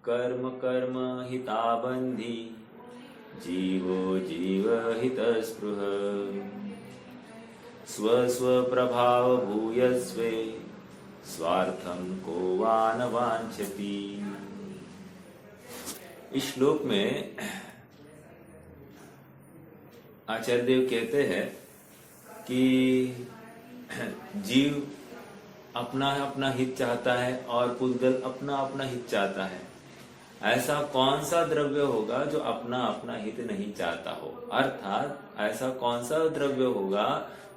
कर्म कर्म हिताबंधी जीवो जीव हितस्पृह स्व स्व प्रभाव भूयस्वे स्वार्थम को वा न वांछति। इस श्लोक में आचार्य देव कहते हैं कि जीव अपना अपना हित चाहता है और पुद्गल अपना अपना हित चाहता है। ऐसा कौन सा द्रव्य होगा जो अपना अपना हित नहीं चाहता हो, अर्थात ऐसा कौन सा द्रव्य होगा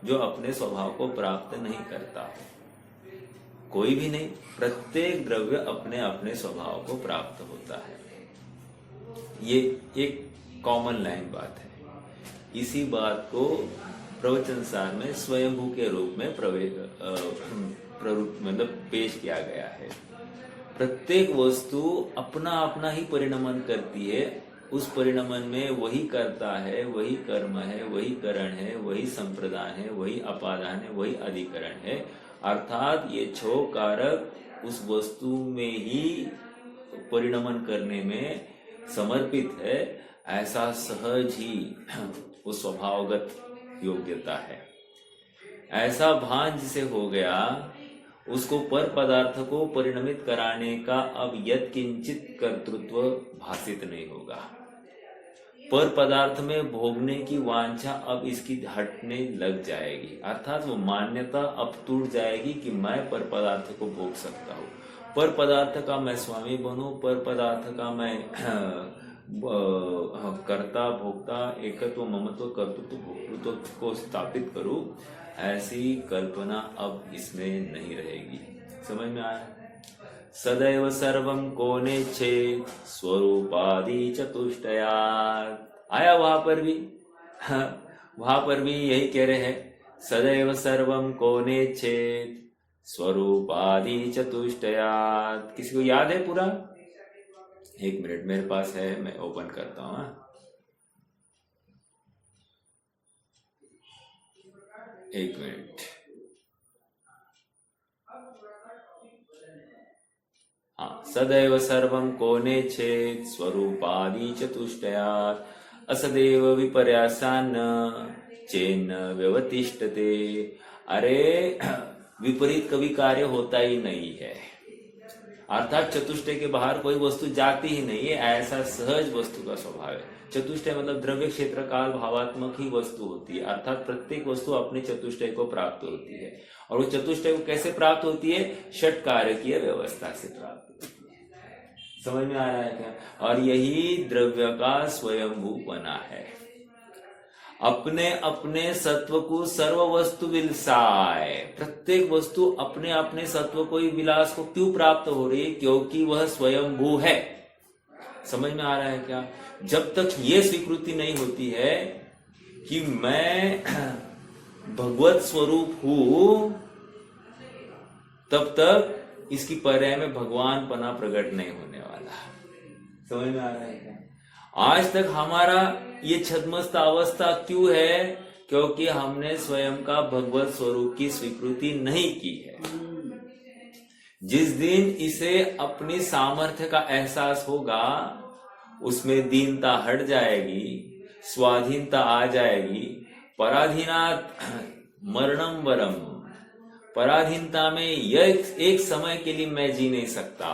जो अपने स्वभाव को प्राप्त नहीं करता हो? कोई भी नहीं। प्रत्येक द्रव्य अपने अपने स्वभाव को प्राप्त होता है। ये एक कॉमन लाइन बात है। इसी बात को प्रवचन सार में स्वयंभू के रूप में मतलब पेश किया गया है। प्रत्येक वस्तु अपना अपना ही परिणमन करती है। उस परिणमन में वही करता है, वही कर्म है, वही करण है, वही संप्रदान है, वही अपादान है, वही अधिकरण है। अर्थात ये छह कारक उस वस्तु में ही परिणमन करने में समर्पित है। ऐसा सहज ही उस स्वभावगत योग्यता है। ऐसा भान जिसे हो गया उसको पर पदार्थ को परिणमित कराने का अब यत्किंचित कर्तृत्व भासित नहीं होगा। पर पदार्थ में भोगने की वांछा अब इसकी हटने लग जाएगी। अर्थात वो मान्यता अब टूट जाएगी कि मैं पर पदार्थ को भोग सकता हूँ, पर पदार्थ का मैं स्वामी बनूं, पर पदार्थ का मैं कर्ता भोक्ता एकत्व ममत्व कर्तृत्व भोक्तृत्व को स्थापित करूं। ऐसी कल्पना अब इसमें नहीं रहेगी। समझ में आया? सदैव सर्वम को नेच्छेत् स्वरूपादि चतुष्टयात्। आया वहां पर भी? वहां पर भी यही कह रहे हैं, सदैव सर्वम को नेच्छेत् स्वरूपादि चतुष्टयात्। किसी को याद है पूरा? एक मिनट मेरे पास है, मैं ओपन करता हूं। एक मिनट। हाँ, सदैव सर्वं को नेच्छेत् स्वरूपादि चतुष्टयात् असदेव विपर्यासान्न चेन्न व्यवतिष्ठते। अरे विपरीत कभी कार्य होता ही नहीं है। अर्थात चतुष्टय के बाहर कोई वस्तु जाती ही नहीं है। ऐसा सहज वस्तु का स्वभाव है। चतुष्टय मतलब द्रव्य क्षेत्र काल भावात्मक ही वस्तु होती है। अर्थात प्रत्येक वस्तु अपने चतुष्टय को प्राप्त होती है। और वो चतुष्टय को कैसे प्राप्त होती है? षट कारकीय व्यवस्था से प्राप्त होती है। समझ में आ रहा है क्या? और यही द्रव्य का स्वयंभू बना है। अपने अपने सत्व को सर्व वस्तु विलसाय। प्रत्येक वस्तु अपने अपने सत्व को ही विलास को क्यों प्राप्त हो रही है? क्योंकि वह स्वयंभू है। समझ में आ रहा है क्या? जब तक ये स्वीकृति नहीं होती है कि मैं भगवत स्वरूप हूं, तब तक इसकी पर्याय में भगवान पना प्रकट नहीं होने वाला। समझ में आ रहा है क्या? आज तक हमारा ये छद्मस्त अवस्था क्यों है? क्योंकि हमने स्वयं का भगवत स्वरूप की स्वीकृति नहीं की है। जिस दिन इसे अपनी सामर्थ्य का एहसास होगा, उसमें दीनता हट जाएगी, स्वाधीनता आ जाएगी। पराधीनात मरणम वरम। पराधीनता में यह एक समय के लिए मैं जी नहीं सकता,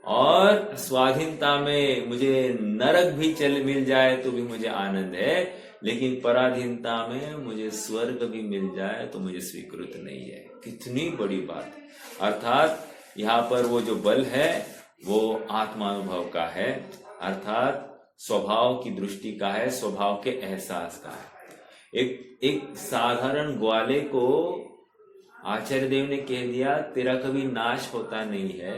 और स्वाधीनता में मुझे नरक भी मिल जाए तो भी मुझे आनंद है, लेकिन पराधीनता में मुझे स्वर्ग भी मिल जाए तो मुझे स्वीकृत नहीं है। कितनी बड़ी बात है। अर्थात यहाँ पर वो जो बल है वो आत्मानुभव का है, अर्थात स्वभाव की दृष्टि का है, स्वभाव के एहसास का है। एक साधारण ग्वाले को आचार्य देव ने कह दिया तेरा कभी नाश होता नहीं है।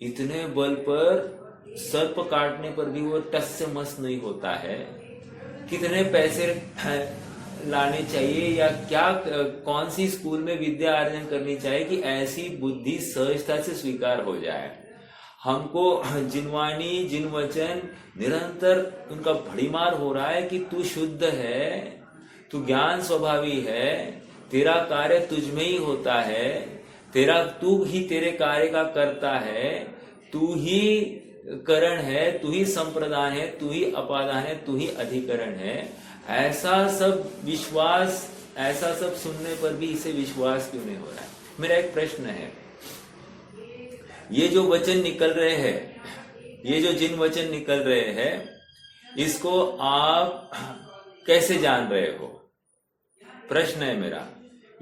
इतने बल पर सर्प काटने पर भी वो टस से मस नहीं होता है। कितने पैसे लाने चाहिए या क्या कौन सी स्कूल में विद्या अर्जन करनी चाहिए कि ऐसी बुद्धि सहजता से स्वीकार हो जाए। हमको जिनवाणी जिन वचन निरंतर उनका भड़ीमार हो रहा है कि तू शुद्ध है, तू ज्ञान स्वभावी है, तेरा कार्य तुझ में ही होता है, तू ही तेरे कार्य का करता है, तू ही करण है, तू ही संप्रदान है, तू ही अपादान है, तू ही अधिकरण है, ऐसा सब विश्वास, ऐसा सब सुनने पर भी इसे विश्वास क्यों नहीं हो रहा है? मेरा एक प्रश्न है, ये जो वचन निकल रहे हैं, ये जो जिन वचन निकल रहे हैं, इसको आप कैसे जान रहे हो? प्रश्न है मेरा।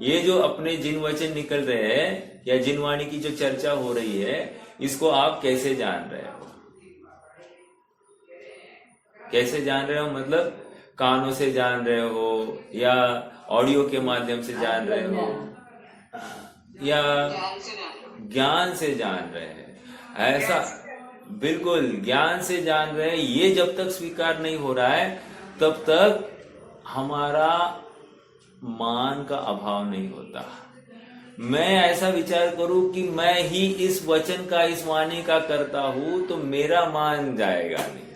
ये जो अपने जिन वचन निकल रहे हैं या जिन वाणी की जो चर्चा हो रही है, इसको आप कैसे जान रहे हो? कैसे जान रहे हो मतलब कानों से जान रहे हो या ऑडियो के माध्यम से जान रहे हो या ज्ञान से जान रहे हैं? ऐसा बिल्कुल ज्ञान से जान रहे हैं। ये जब तक स्वीकार नहीं हो रहा है तब तक हमारा मान का अभाव नहीं होता। मैं ऐसा विचार करूं कि मैं ही इस वचन का, इस वाणी का करता हूं, तो मेरा मान जाएगा नहीं।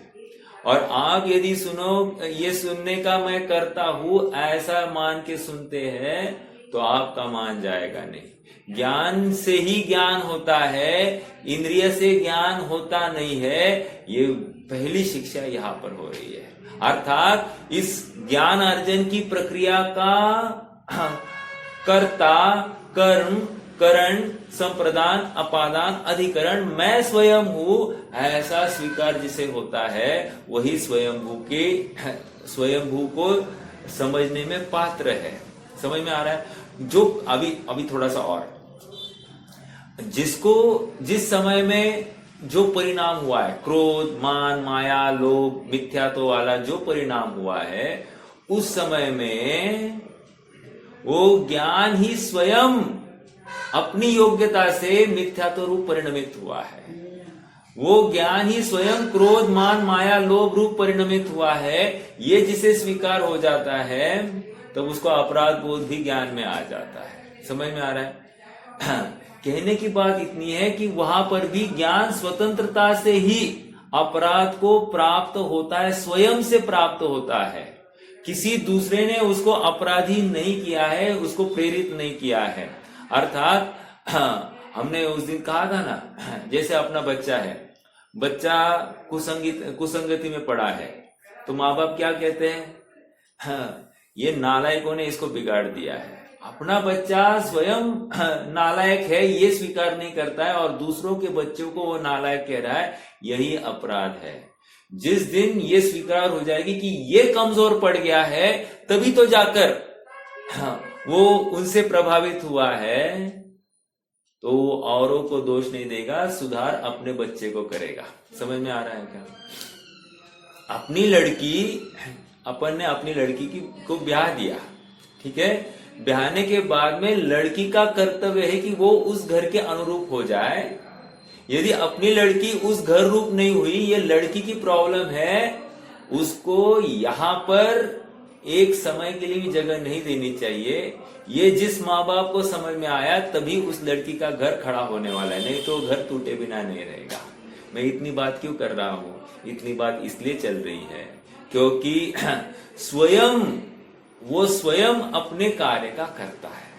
और आप यदि सुनो, ये सुनने का मैं करता हूं ऐसा मान के सुनते हैं, तो आपका मान जाएगा नहीं। ज्ञान से ही ज्ञान होता है, इंद्रिय से ज्ञान होता नहीं है। ये पहली शिक्षा यहाँ पर हो रही है। अर्थात इस ज्ञान अर्जन की प्रक्रिया का कर्ता, कर्म, करण, संप्रदान, अपादान, अधिकरण मैं स्वयं हूं, ऐसा स्वीकार जिसे होता है वही स्वयंभू को समझने में पात्र है। समझ में आ रहा है? जो अभी थोड़ा सा और, जिसको जिस समय में जो परिणाम हुआ है, क्रोध, मान, माया, लोभ, मिथ्यात्व वाला जो परिणाम हुआ है, उस समय में वो ज्ञान ही स्वयं अपनी योग्यता से मिथ्यात्व रूप परिणमित हुआ है। वो ज्ञान ही स्वयं क्रोध, मान, माया, लोभ रूप परिणमित हुआ है। ये जिसे स्वीकार हो जाता है तब उसको अपराध बोध भी ज्ञान में आ जाता है। समझ में आ रहा है? कहने की बात इतनी है कि वहां पर भी ज्ञान स्वतंत्रता से ही अपराध को प्राप्त होता है, स्वयं से प्राप्त होता है। किसी दूसरे ने उसको अपराधी नहीं किया है, उसको प्रेरित नहीं किया है। अर्थात हमने उस दिन कहा था ना, जैसे अपना बच्चा है, बच्चा कुसंगति में पड़ा है, तो माँ बाप क्या कहते हैं? ये नालायकों ने इसको बिगाड़ दिया है। अपना बच्चा स्वयं नालायक है ये स्वीकार नहीं करता है और दूसरों के बच्चों को वो नालायक कह रहा है, यही अपराध है। जिस दिन ये स्वीकार हो जाएगी कि ये कमजोर पड़ गया है, तभी तो जाकर वो उनसे प्रभावित हुआ है, तो औरों को दोष नहीं देगा, सुधार अपने बच्चे को करेगा। समझ में आ रहा है क्या? अपन ने अपनी लड़की को ब्याह दिया, ठीक है? ब्याहने के बाद में लड़की का कर्तव्य है कि वो उस घर के अनुरूप हो जाए। यदि अपनी लड़की उस घर रूप नहीं हुई, ये लड़की की प्रॉब्लम है, उसको यहाँ पर एक समय के लिए भी जगह नहीं देनी चाहिए। ये जिस माँ बाप को समझ में आया तभी उस लड़की का घर खड़ा होने वाला है, नहीं तो घर टूटे बिना नहीं रहेगा। मैं इतनी बात क्यों कर रहा हूं? इतनी बात इसलिए चल रही है क्योंकि वो स्वयं अपने कार्य का करता है।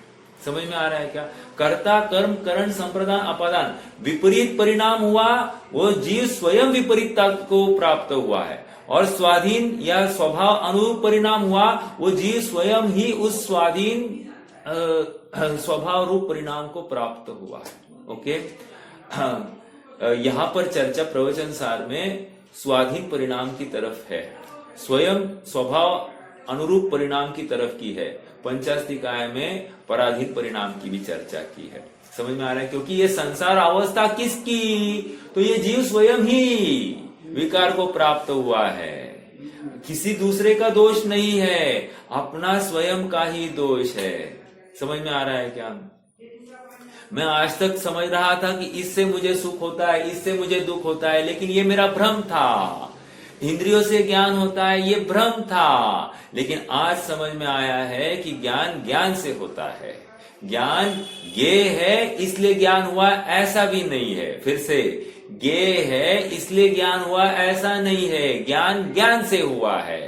समझ में आ रहा है क्या? कर्ता, कर्म, करण, संप्रदान, अपादान, विपरीत परिणाम हुआ, वो जीव स्वयं विपरीतता को प्राप्त हुआ है। और स्वाधीन या स्वभाव अनुरूप परिणाम हुआ, वो जीव स्वयं ही उस स्वाधीन स्वभाव रूप परिणाम को प्राप्त हुआ है। ओके, यहां पर चर्चा प्रवचन सार में स्वाधीन परिणाम की तरफ है, स्वयं स्वभाव अनुरूप परिणाम की तरफ की है। पंचास्तिकाय में पराधीन परिणाम की भी चर्चा की है। समझ में आ रहा है? क्योंकि ये संसार अवस्था किसकी? तो ये जीव स्वयं ही विकार को प्राप्त हुआ है, किसी दूसरे का दोष नहीं है, अपना स्वयं का ही दोष है। समझ में आ रहा है क्या? मैं आज तक समझ रहा था कि इससे मुझे सुख होता है, इससे मुझे दुख होता है, लेकिन ये मेरा भ्रम था। इंद्रियों से ज्ञान होता है, ये भ्रम था। लेकिन आज समझ में आया है कि ज्ञान ज्ञान से होता है। ज्ञान ये है इसलिए ज्ञान हुआ, ऐसा भी नहीं है। फिर से, ये है इसलिए ज्ञान हुआ, ऐसा नहीं है। ज्ञान ज्ञान से हुआ है।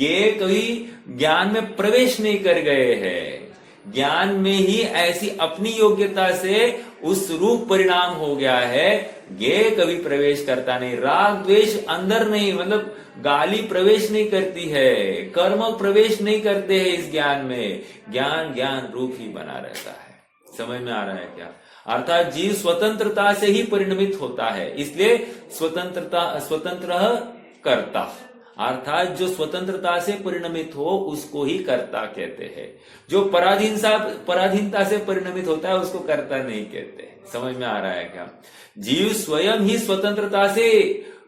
ये कभी ज्ञान में प्रवेश नहीं कर गए हैं, ज्ञान में ही ऐसी अपनी योग्यता से उस रूप परिणाम हो गया है। ज्ञेय कभी प्रवेश करता नहीं, राग द्वेष अंदर नहीं, मतलब गाली प्रवेश नहीं करती है, कर्म प्रवेश नहीं करते हैं इस ज्ञान में। ज्ञान ज्ञान रूप ही बना रहता है। समझ में आ रहा है क्या? अर्थात जीव स्वतंत्रता से ही परिणमित होता है, इसलिए स्वतंत्र कर्ता, अर्थात जो स्वतंत्रता से परिणमित हो उसको ही कर्ता कहते हैं। जो पराधीनता से परिणमित होता है उसको कर्ता नहीं कहते। समझ में आ रहा है क्या? जीव स्वयं ही स्वतंत्रता से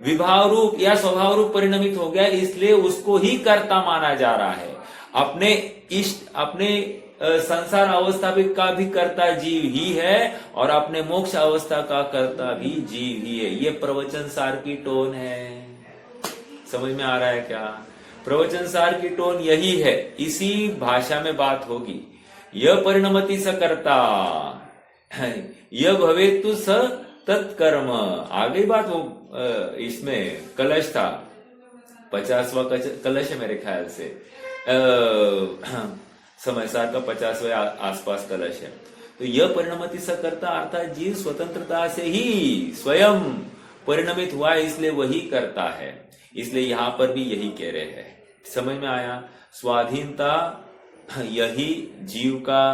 विभाव रूप या स्वभाव रूप परिणमित हो गया, इसलिए उसको ही कर्ता माना जा रहा है। अपने संसार अवस्था का भी कर्ता जीव ही है और अपने मोक्ष अवस्था का कर्ता भी जीव ही है। ये प्रवचन सार की टोन है। समझ में आ रहा है क्या? प्रवचन सार की टोन यही है, इसी भाषा में बात होगी। यह परिणमति स कर्ता, यह भवेतु स तत्कर्म। आ गई बात। वो इसमें कलश था, 50वां कलश है मेरे ख्याल से, समय सार का 50वें आसपास कलश है। तो यह परिणमति स कर्ता, अर्थात जीव स्वतंत्रता से ही स्वयं परिणमित हुआ, इसलिए वही करता है। इसलिए यहां पर भी यही कह रहे हैं। समझ में आया? स्वाधीनता यही जीव का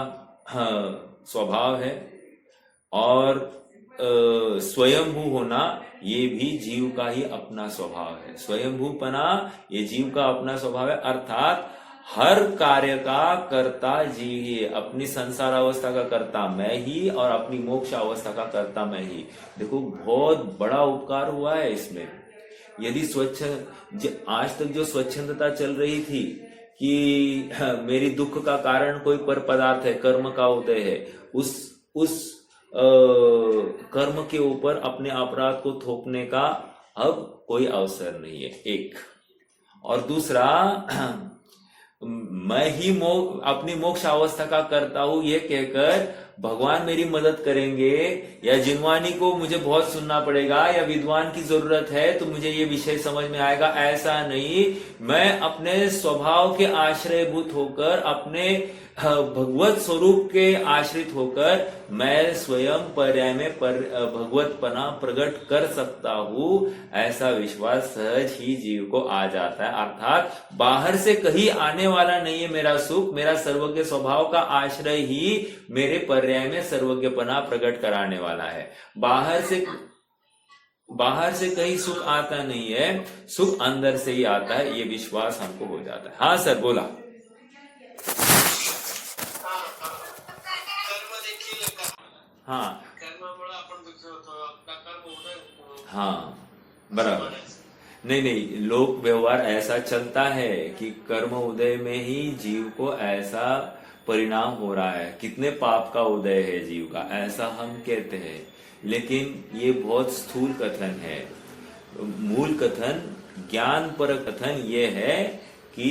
स्वभाव है और स्वयंभू होना ये भी जीव का ही अपना स्वभाव है। स्वयंभूपना ये जीव का अपना स्वभाव है, अर्थात हर कार्य का कर्ता जीव ही है। अपनी संसार अवस्था का कर्ता मैं ही और अपनी मोक्ष अवस्था का कर्ता मैं ही। देखो बहुत बड़ा उपकार हुआ है इसमें। यदि आज तक जो स्वच्छंदता चल रही थी कि मेरी दुख का कारण कोई पर पदार्थ है, कर्म का उदय है, उस कर्म के ऊपर अपने अपराध को थोपने का अब कोई अवसर नहीं है, एक। और दूसरा, मैं ही अपनी मोक्ष अवस्था का करता हूं ये कहकर भगवान मेरी मदद करेंगे या जिनवानी को मुझे बहुत सुनना पड़ेगा या विद्वान की जरूरत है तो मुझे ये विषय समझ में आएगा, ऐसा नहीं। मैं अपने स्वभाव के आश्रयभूत होकर, अपने भगवत स्वरूप के आश्रित होकर मैं स्वयं पर्याय में भगवतपना प्रकट कर सकता हूं, ऐसा विश्वास सहज ही जीव को आ जाता है। अर्थात बाहर से कहीं आने वाला नहीं है मेरा सुख, मेरा सर्वज्ञ स्वभाव का आश्रय ही मेरे पर्याय में सर्वज्ञपना प्रकट कराने वाला है। बाहर से कहीं सुख आता नहीं है, सुख अंदर से ही आता है, ये विश्वास हमको हो जाता है। हाँ सर, बोला। हाँ हाँ, बराबर। नहीं, लोक व्यवहार ऐसा चलता है कि कर्म उदय में ही जीव को ऐसा परिणाम हो रहा है, कितने पाप का उदय है जीव का, ऐसा हम कहते हैं। लेकिन ये बहुत स्थूल कथन है। मूल कथन, ज्ञान पर कथन ये है कि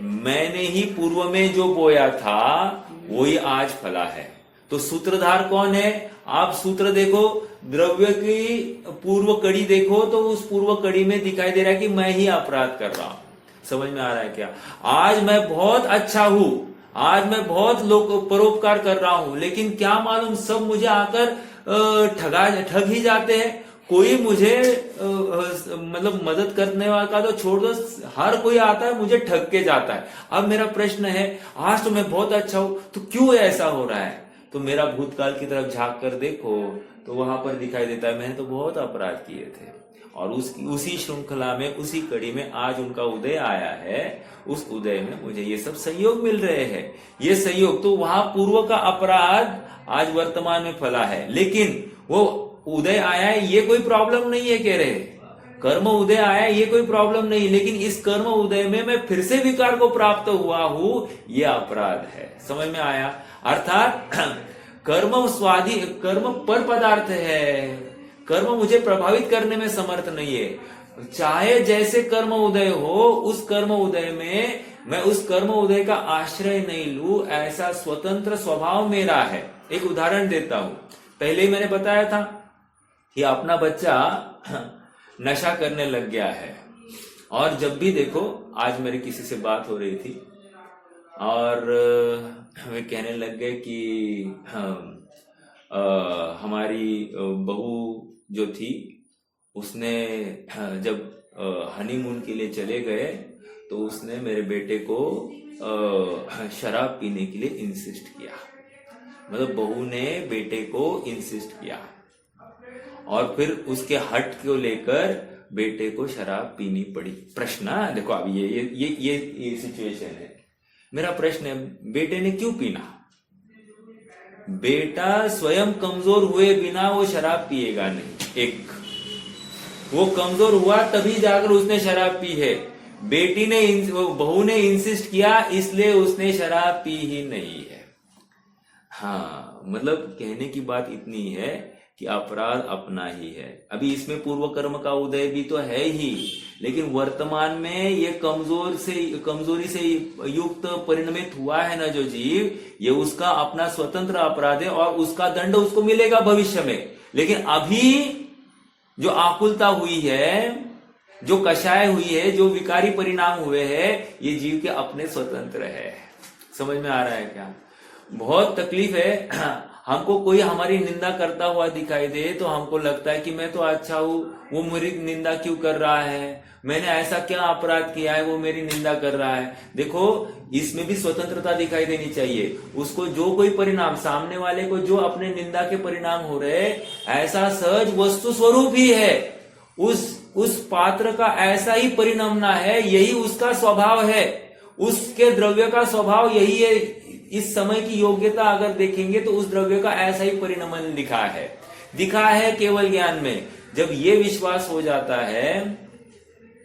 मैंने ही पूर्व में जो बोया था वही आज फला है। तो सूत्रधार कौन है? आप सूत्र देखो, द्रव्य की पूर्व कड़ी देखो तो उस पूर्व कड़ी में दिखाई दे रहा है कि मैं ही अपराध कर रहा हूं। समझ में आ रहा है क्या? आज मैं बहुत अच्छा हूं, आज मैं बहुत लोग परोपकार कर रहा हूं, लेकिन क्या मालूम सब मुझे आकर ठग ही जाते हैं। कोई मुझे मतलब मदद करने वाला का तो छोड़ दो, हर कोई आता है मुझे ठग के जाता है। अब मेरा प्रश्न है, आज तो मैं बहुत अच्छा हूं, तो क्यों ऐसा हो रहा है? तो मेरा भूतकाल की तरफ झांक कर देखो तो वहां पर दिखाई देता है मैंने तो बहुत अपराध किए थे, और उसी श्रृंखला में, उसी कड़ी में आज उनका उदय आया है। उस उदय में मुझे ये सब संयोग मिल रहे हैं। ये संयोग तो वहां पूर्व का अपराध आज वर्तमान में फला है, लेकिन वो उदय आया है ये कोई प्रॉब्लम नहीं है, कह रहे कर्म उदय आया ये कोई प्रॉब्लम नहीं, लेकिन इस कर्म उदय में मैं फिर से विकार को प्राप्त हुआ हूं, ये अपराध है। समझ में आया? अर्थात कर्म पर पदार्थ है, कर्म मुझे प्रभावित करने में समर्थ नहीं है। चाहे जैसे कर्म उदय हो, उस कर्म उदय में मैं उस कर्म उदय का आश्रय नहीं लूं, ऐसा स्वतंत्र स्वभाव मेरा है। एक उदाहरण देता हूं। पहले ही मैंने बताया था कि अपना बच्चा नशा करने लग गया है, और जब भी देखो, आज मेरी किसी से बात हो रही थी और वे कहने लग गए कि हमारी बहू जो थी उसने जब हनीमून के लिए चले गए तो उसने मेरे बेटे को शराब पीने के लिए इंसिस्ट किया। मतलब बहू ने बेटे को इंसिस्ट किया और फिर उसके हट को लेकर बेटे को शराब पीनी पड़ी। प्रश्न देखो, अभी ये सिचुएशन है। मेरा प्रश्न है, बेटे ने क्यों पीना? बेटा स्वयं कमजोर हुए बिना वो शराब पिएगा नहीं। एक वो कमजोर हुआ तभी जाकर उसने शराब पी है। बेटी ने बहू ने इंसिस्ट किया इसलिए उसने शराब पी ही नहीं है। हाँ, मतलब कहने की बात इतनी है कि अपराध अपना ही है। अभी इसमें पूर्व कर्म का उदय भी तो है ही, लेकिन वर्तमान में ये कमजोरी से युक्त परिणमित हुआ है ना जो जीव, ये उसका अपना स्वतंत्र अपराध है और उसका दंड उसको मिलेगा भविष्य में। लेकिन अभी जो आकुलता हुई है, जो कषाय हुई है, जो विकारी परिणाम हुए हैं, ये जीव के अपने स्वतंत्र है। समझ में आ रहा है क्या? बहुत तकलीफ है। हमको कोई हमारी निंदा करता हुआ दिखाई दे तो हमको लगता है कि मैं तो अच्छा हूं, वो मेरी निंदा क्यों कर रहा है, मैंने ऐसा क्या अपराध किया है वो मेरी निंदा कर रहा है। देखो, इसमें भी स्वतंत्रता दिखाई देनी चाहिए। उसको जो कोई परिणाम, सामने वाले को जो अपने निंदा के परिणाम हो रहे, ऐसा सहज वस्तु स्वरूप ही है। उस पात्र का ऐसा ही परिणमना है, यही उसका स्वभाव है, उसके द्रव्य का स्वभाव यही है। इस समय की योग्यता अगर देखेंगे तो उस द्रव्य का ऐसा ही परिणमन दिखा है केवल ज्ञान में। जब ये विश्वास हो जाता है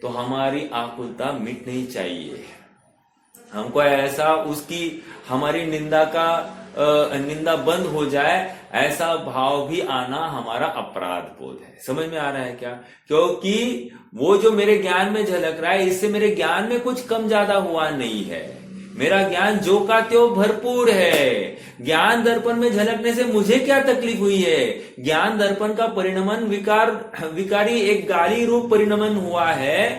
तो हमारी आकुलता मिट नहीं चाहिए। हमको ऐसा उसकी हमारी निंदा बंद हो जाए, ऐसा भाव भी आना हमारा अपराध बोध है। समझ में आ रहा है क्या? क्योंकि वो जो मेरे ज्ञान में झलक रहा है, इससे मेरे ज्ञान में कुछ कम ज्यादा हुआ नहीं है। मेरा ज्ञान जो का त्यों भरपूर है। ज्ञान दर्पण में झलकने से मुझे क्या तकलीफ हुई है? ज्ञान दर्पण का परिणमन विकारी एक गाली रूप परिणमन हुआ है,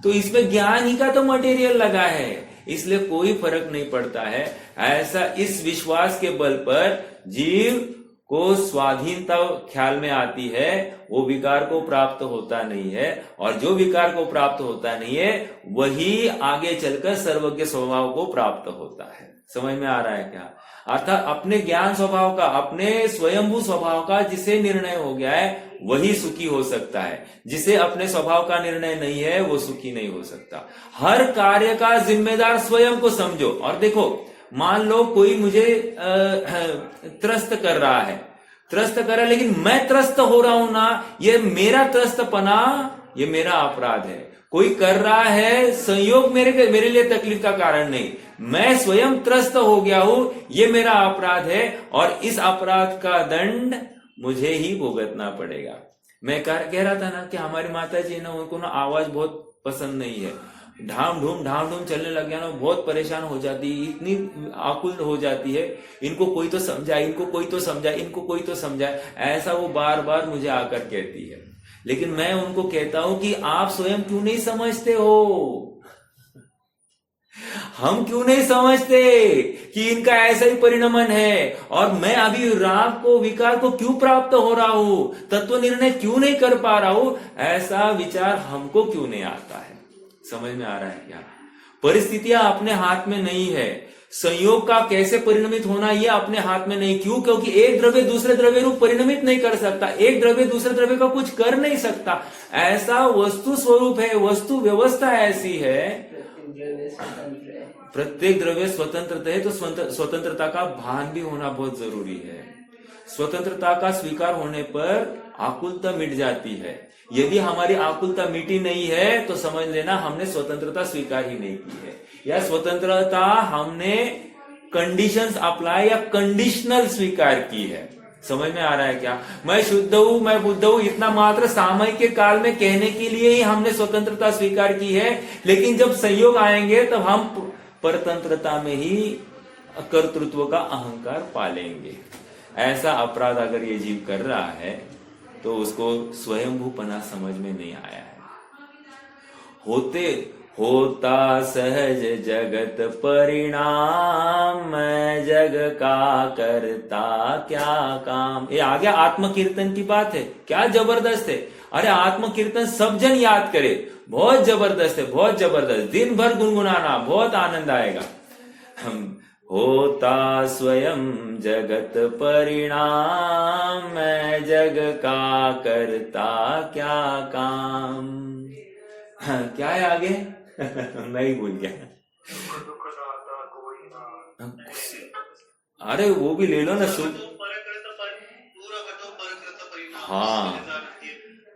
तो इसमें ज्ञान ही का तो मटेरियल लगा है, इसलिए कोई फर्क नहीं पड़ता है। ऐसा इस विश्वास के बल पर जीव को स्वाधीनता ख्याल में आती है, वो विकार को प्राप्त होता नहीं है, और जो विकार को प्राप्त होता नहीं है वही आगे चलकर सर्वज्ञ स्वभाव को प्राप्त होता है। समझ में आ रहा है क्या? अर्थात अपने ज्ञान स्वभाव का, अपने स्वयंभू स्वभाव का जिसे निर्णय हो गया है वही सुखी हो सकता है। जिसे अपने स्वभाव का निर्णय नहीं है वो सुखी नहीं हो सकता। हर कार्य का जिम्मेदार स्वयं को समझो। और देखो, मान लो कोई मुझे त्रस्त कर रहा है, लेकिन मैं त्रस्त हो रहा हूं ना, ये मेरा त्रस्तपना, ये मेरा अपराध है। कोई कर रहा है, संयोग मेरे लिए तकलीफ का कारण नहीं, मैं स्वयं त्रस्त हो गया हूं, ये मेरा अपराध है, और इस अपराध का दंड मुझे ही भुगतना पड़ेगा। मैं कह रहा था ना कि हमारी माता जी ना, उनको ना आवाज बहुत पसंद नहीं है। ढाम ढूम चलने लग गया ना, बहुत परेशान हो जाती है, इतनी आकुल हो जाती है, इनको कोई तो समझाए, इनको कोई तो समझाए, ऐसा वो बार बार मुझे आकर कहती है। लेकिन मैं उनको कहता हूं कि आप स्वयं क्यों नहीं समझते हो? हम क्यों नहीं समझते कि इनका ऐसा ही परिणमन है, और मैं अभी राग को, विकार को क्यों प्राप्त हो रहा हूं, तत्व निर्णय क्यों नहीं कर पा रहा हूं? ऐसा विचार हमको क्यों नहीं आता है? समझ में आ रहा है क्या? परिस्थितियां अपने हाथ में नहीं है। संयोग का कैसे परिणमित होना ये अपने हाथ में नहीं। क्यों? क्योंकि एक द्रव्य दूसरे द्रव्य रूप परिणमित नहीं कर सकता, एक द्रव्य दूसरे द्रव्य का कुछ कर नहीं सकता। ऐसा वस्तु स्वरूप है, वस्तु व्यवस्था ऐसी है। प्रत्येक द्रव्य स्वतंत्र है, तो स्वतंत्रता का भान भी होना बहुत जरूरी है। स्वतंत्रता का स्वीकार होने पर आकुलता मिट जाती है। यदि हमारी आकुलता मिटी नहीं है तो समझ लेना हमने स्वतंत्रता स्वीकार ही नहीं की है, या स्वतंत्रता हमने कंडीशंस अप्लाई या कंडीशनल स्वीकार की है। समझ में आ रहा है क्या? मैं शुद्ध हूं, मैं बुद्ध हूं, इतना मात्र सामयिक के काल में कहने के लिए ही हमने स्वतंत्रता स्वीकार की है। लेकिन जब संयोग आएंगे तब हम परतंत्रता में ही कर्तृत्व का अहंकार पालेंगे। ऐसा अपराध अगर ये जीव कर रहा है तो उसको स्वयंभूपना समझ में नहीं आया है। होता सहज जगत परिणाम, मैं जग का करता क्या काम। ये आ गया आत्म कीर्तन की बात है, क्या जबरदस्त है। अरे आत्म कीर्तन सब जन याद करे, बहुत जबरदस्त है, बहुत जबरदस्त। दिन भर गुनगुनाना, बहुत आनंद आएगा। होता स्वयं जगत परिणाम, मैं जग का करता क्या काम। क्या है आगे? मैं ही भूल गया। अरे वो भी ले लो ना, हाँ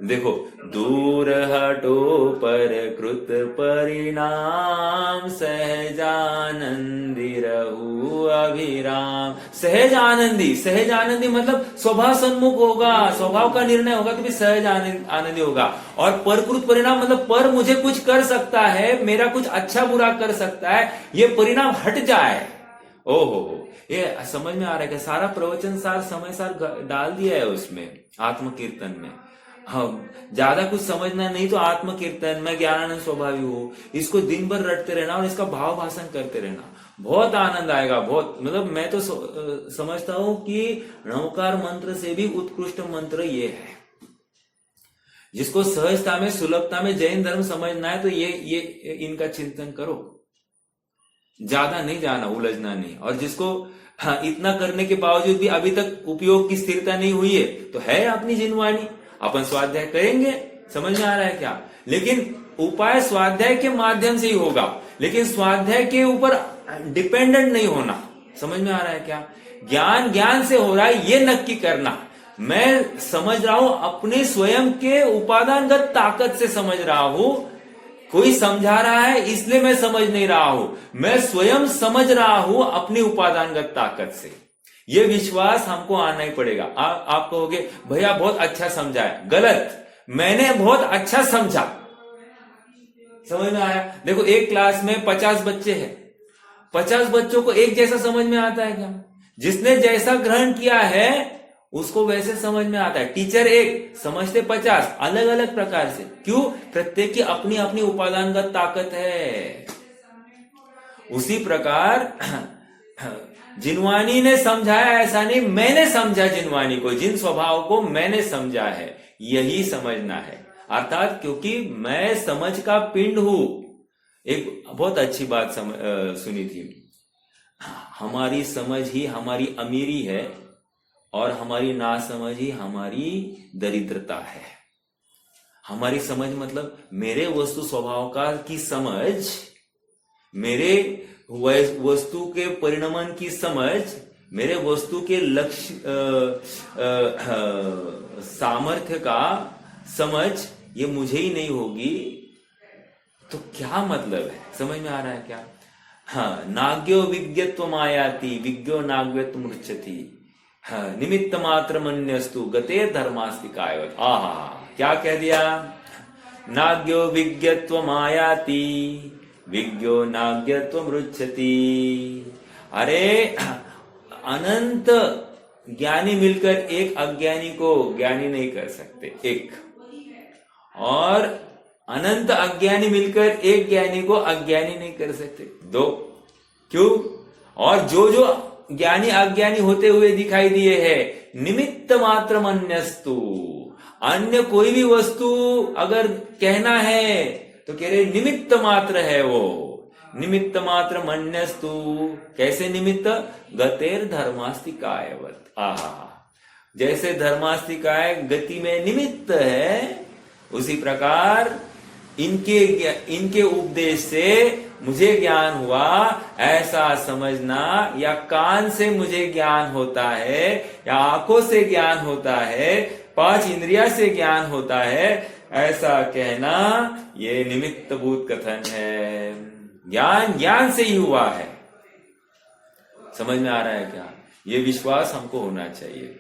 देखो, दूर हटो पर कृत परिणाम, सहजानंदी रहू अभिराम। सहज आनंदी, सहज आनंदी मतलब स्वभाव सन्मुख होगा, स्वभाव का निर्णय होगा तो भी सहज आनंदी होगा। और परकृत परिणाम मतलब पर मुझे कुछ कर सकता है, मेरा कुछ अच्छा बुरा कर सकता है, ये परिणाम हट जाए। ओहो, ये समझ में आ रहा है कि सारा प्रवचन सार समय सार डाल दिया है उसमें आत्म कीर्तन में। हाँ, ज्यादा कुछ समझना नहीं तो आत्म कीर्तन में ज्ञानानंद स्वभावी हो, इसको दिन भर रटते रहना और इसका भाव भाषण करते रहना, बहुत आनंद आएगा। बहुत मतलब मैं तो समझता हूं कि नवकार मंत्र से भी उत्कृष्ट मंत्र ये है। जिसको सहजता में, सुलभता में जैन धर्म समझना है तो ये इनका चिंतन करो, ज्यादा नहीं जाना, उलझना नहीं। और जिसको इतना करने के बावजूद भी अभी तक उपयोग की स्थिरता नहीं हुई है तो है अपनी जिनवाणी, अपन स्वाध्याय करेंगे। समझ में आ रहा है क्या? लेकिन उपाय स्वाध्याय के माध्यम से ही होगा, लेकिन स्वाध्याय के ऊपर डिपेंडेंट नहीं होना। समझ में आ रहा है क्या? ज्ञान ज्ञान से हो रहा है ये नक्की करना। मैं समझ रहा हूं अपने स्वयं के उपादानगत ताकत से समझ रहा हूं, कोई समझा रहा है इसलिए मैं समझ नहीं रहा हूं, मैं स्वयं समझ रहा हूं अपनी उपादानगत ताकत से। ये विश्वास हमको आना ही पड़ेगा। आप कहोगे भैया बहुत अच्छा समझा है, गलत, मैंने बहुत अच्छा समझा। समझ में आया? देखो एक क्लास में 50 बच्चे हैं, 50 बच्चों को एक जैसा समझ में आता है क्या? जिसने जैसा ग्रहण किया है उसको वैसे समझ में आता है। टीचर एक, समझते 50, अलग अलग प्रकार से। क्यों? प्रत्येक की अपनी अपनी उपादानगत ताकत है। उसी प्रकार जिनवानी ने समझाया ऐसा नहीं, मैंने समझा जिनवानी को, जिन स्वभाव को मैंने समझा है, यही समझना है। अर्थात क्योंकि मैं समझ का पिंड हूं। एक बहुत अच्छी बात सुनी थी, हमारी समझ ही हमारी अमीरी है और हमारी नासमझ ही हमारी दरिद्रता है। हमारी समझ मतलब मेरे वस्तु स्वभाव का की समझ, मेरे वस्तु के परिणमन की समझ, मेरे वस्तु के लक्ष्य सामर्थ्य का समझ, ये मुझे ही नहीं होगी तो क्या मतलब है? समझ में आ रहा है क्या? हाँ, नाग्यो विज्ञत्व मायाति, विज्ञो नाग्यत्व मृच्छति, हाँ, निमित्त मात्र मन्यस्तु गते धर्मास्तिकायवत। आहा, क्या कह दिया? नाग्यो विज्ञत्व मायाति, विज्ञो नाग्यत्व मृच्छति। अरे अनंत ज्ञानी मिलकर एक अज्ञानी को ज्ञानी नहीं कर सकते, एक, और अनंत अज्ञानी मिलकर एक ज्ञानी को अज्ञानी नहीं कर सकते, दो। क्यों? और जो जो ज्ञानी अज्ञानी होते हुए दिखाई दिए हैं, निमित्त मात्र मन्यस्तु, अन्य कोई भी वस्तु अगर कहना है तो कह रहे निमित्त मात्र है वो, निमित्त मात्र मन्यस्तु। कैसे निमित्त? गतेर धर्मास्तिकायवत। आहा, जैसे धर्मास्तिकाय गति में निमित्त है, उसी प्रकार इनके उपदेश से मुझे ज्ञान हुआ, ऐसा समझना, या कान से मुझे ज्ञान होता है, या आंखों से ज्ञान होता है, 5 इंद्रिया से ज्ञान होता है, ऐसा कहना ये निमित्त भूत कथन है। ज्ञान ज्ञान से ही हुआ है। समझ में आ रहा है क्या? ये विश्वास हमको होना चाहिए।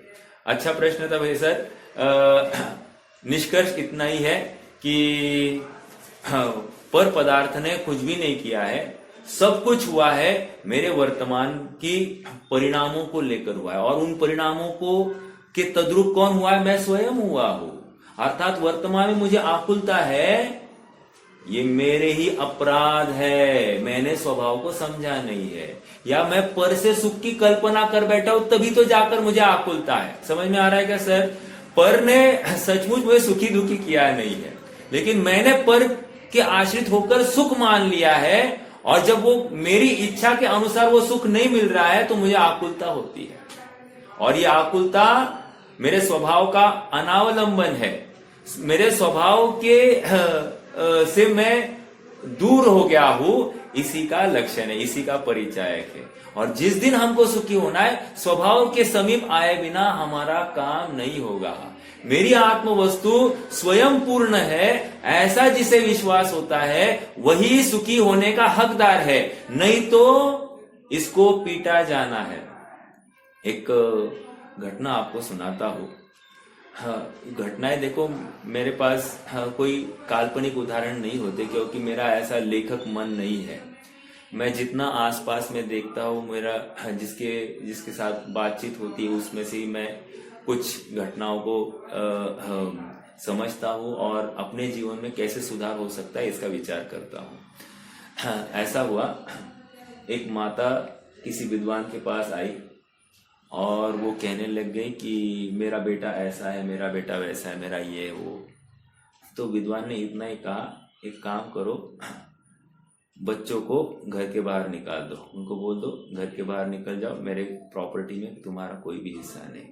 अच्छा प्रश्न था भाई सर। निष्कर्ष इतना ही है कि पर पदार्थ ने कुछ भी नहीं किया है, सब कुछ हुआ है मेरे वर्तमान की परिणामों को लेकर हुआ है, और उन परिणामों को के तद्रूप कौन हुआ है? मैं स्वयं हुआ हूं। अर्थात वर्तमान में मुझे आकुलता है ये मेरे ही अपराध है, मैंने स्वभाव को समझा नहीं है, या मैं पर से सुख की कल्पना कर बैठा हूं तभी तो जाकर मुझे आकुलता है। समझ में आ रहा है क्या सर? पर ने सचमुच मुझे सुखी दुखी किया नहीं है, लेकिन मैंने पर के आश्रित होकर सुख मान लिया है, और जब वो मेरी इच्छा के अनुसार वो सुख नहीं मिल रहा है तो मुझे आकुलता होती है। और ये आकुलता मेरे स्वभाव का अनावलंबन है, मेरे स्वभाव के से मैं दूर हो गया हूं, इसी का लक्षण है, इसी का परिचायक है। और जिस दिन हमको सुखी होना है, स्वभाव के समीप आए बिना हमारा काम नहीं होगा। मेरी आत्म वस्तु स्वयं पूर्ण है, ऐसा जिसे विश्वास होता है वही सुखी होने का हकदार है, नहीं तो इसको पीटा जाना है। एक घटना आपको सुनाता हूं। हाँ, घटनाएं देखो, मेरे पास कोई काल्पनिक उदाहरण नहीं होते, क्योंकि मेरा ऐसा लेखक मन नहीं है। मैं जितना आसपास में देखता हूँ, मेरा जिसके साथ बातचीत होती है, उसमें से ही मैं कुछ घटनाओं को समझता हूँ और अपने जीवन में कैसे सुधार हो सकता है इसका विचार करता हूँ। हाँ, ऐसा हुआ, एक माता किसी विद्वान के पास आई और वो कहने लग गई कि मेरा बेटा ऐसा है, मेरा बेटा वैसा है, मेरा ये वो। तो विद्वान ने इतना ही कहा, एक काम करो, बच्चों को घर के बाहर निकाल दो, उनको बोल दो घर के बाहर निकल जाओ, मेरे प्रॉपर्टी में तुम्हारा कोई भी हिस्सा नहीं।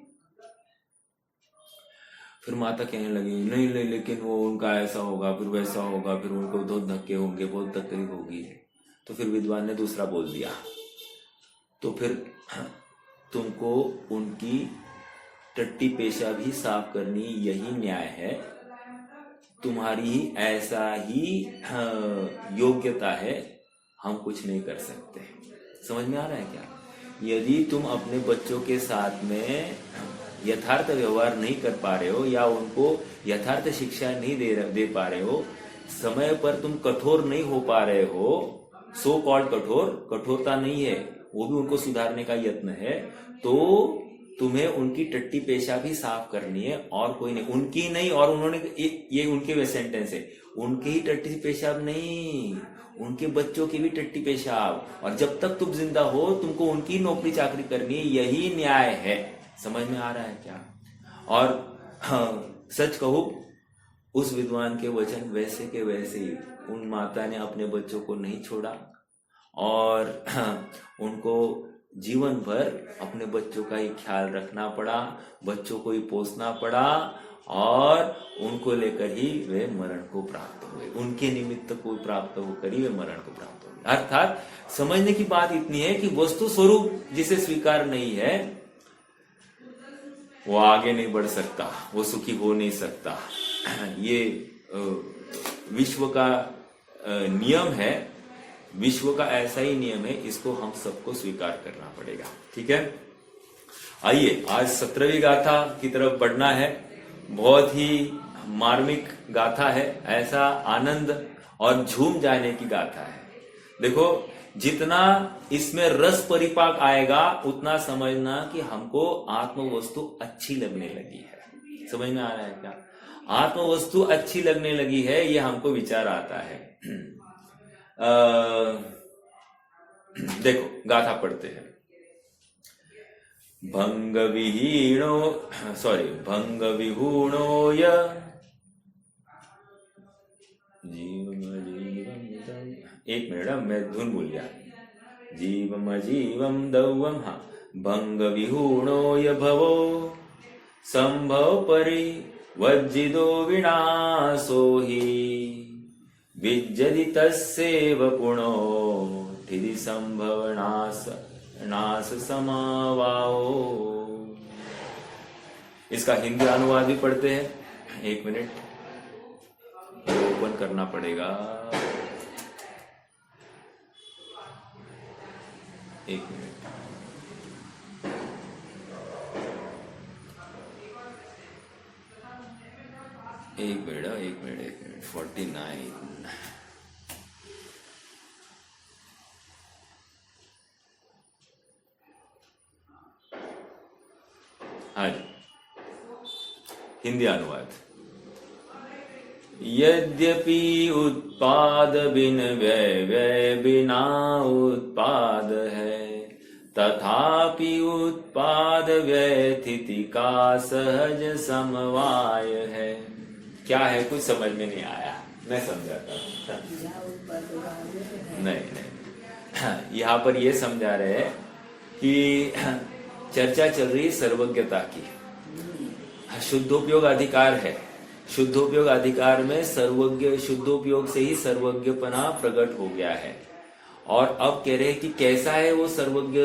फिर माता कहने लगी नहीं नहीं, लेकिन वो उनका ऐसा होगा, फिर वैसा होगा, फिर उनको बहुत धक्के होंगे, बहुत तकलीफ होगी। तो फिर विद्वान ने दूसरा बोल दिया, तो फिर तुमको उनकी टट्टी पेशा भी साफ करनी, यही न्याय है, तुम्हारी ऐसा ही योग्यता है, हम कुछ नहीं कर सकते। समझ में आ रहा है क्या? यदि तुम अपने बच्चों के साथ में यथार्थ व्यवहार नहीं कर पा रहे हो, या उनको यथार्थ शिक्षा नहीं दे पा रहे हो, समय पर तुम कठोर नहीं हो पा रहे हो, सो कॉल्ड कठोरता नहीं है, वो भी उनको सुधारने का यत्न है, तो तुम्हें उनकी टट्टी पेशा भी साफ करनी है, और कोई नहीं, उनकी नहीं। और उन्होंने ये उनके वे सेंटेंस है, उनके ही टट्टी पेशाब नहीं, उनके बच्चों की भी टट्टी पेशाब, और जब तक तुम जिंदा हो तुमको उनकी नौकरी चाकरी करनी है, यही न्याय है। समझ में आ रहा है क्या? और हाँ, सच कहूं, उस विद्वान के वचन वैसे के वैसे ही उन माता ने अपने बच्चों को नहीं छोड़ा, और उनको जीवन भर अपने बच्चों का ही ख्याल रखना पड़ा, बच्चों को ही पोसना पड़ा, और उनको लेकर ही वे मरण को प्राप्त हुए, उनके निमित्त को प्राप्त होकर ही वे मरण को प्राप्त हुए। अर्थात समझने की बात इतनी है कि वस्तु स्वरूप जिसे स्वीकार नहीं है, वो आगे नहीं बढ़ सकता, वो सुखी हो नहीं सकता। ये विश्व का नियम है, विश्व का ऐसा ही नियम है, इसको हम सबको स्वीकार करना पड़ेगा। ठीक है, आइए आज 17वीं गाथा की तरफ बढ़ना है। बहुत ही मार्मिक गाथा है, ऐसा आनंद और झूम जाने की गाथा है। देखो, जितना इसमें रस परिपाक आएगा, उतना समझना कि हमको आत्म वस्तु अच्छी लगने लगी है। समझ में आ रहा है क्या? आत्म वस्तु अच्छी लगने लगी है, ये हमको विचार आता है। देखो, गाथा पढ़ते हैं। भंग विहूणो य एक मिनट, मैं धुन भूल गया। जीवम जीवम दौवम, हाँ, भंग विहूणो य भवो संभव परि वज्जिदो विनाशो हि विज्जति तस्यैव पुनो ठिदि संभव नाश समावाओ। इसका हिंदी अनुवाद भी पढ़ते हैं। एक मिनट, ओपन करना पड़ेगा। एक मिनट, एक मिनट 49। हाँ जी, हिंदी अनुवाद। यद्यपि उत्पाद बिन व्यय, व्यय बिना उत्पाद है, तथापि उत्पाद व्यय स्थिति का सहज समवाय है। क्या है, कुछ समझ में नहीं आया, मैं समझाता हूँ। नहीं, यहाँ पर ये समझा रहे हैं कि चर्चा चल रही है सर्वज्ञता की। शुद्धोपयोग अधिकार है, शुद्धोपयोग अधिकार में सर्वज्ञ, शुद्धोपयोग से ही सर्वज्ञपना प्रकट हो गया है। और अब कह रहे हैं कि कैसा है वो सर्वज्ञ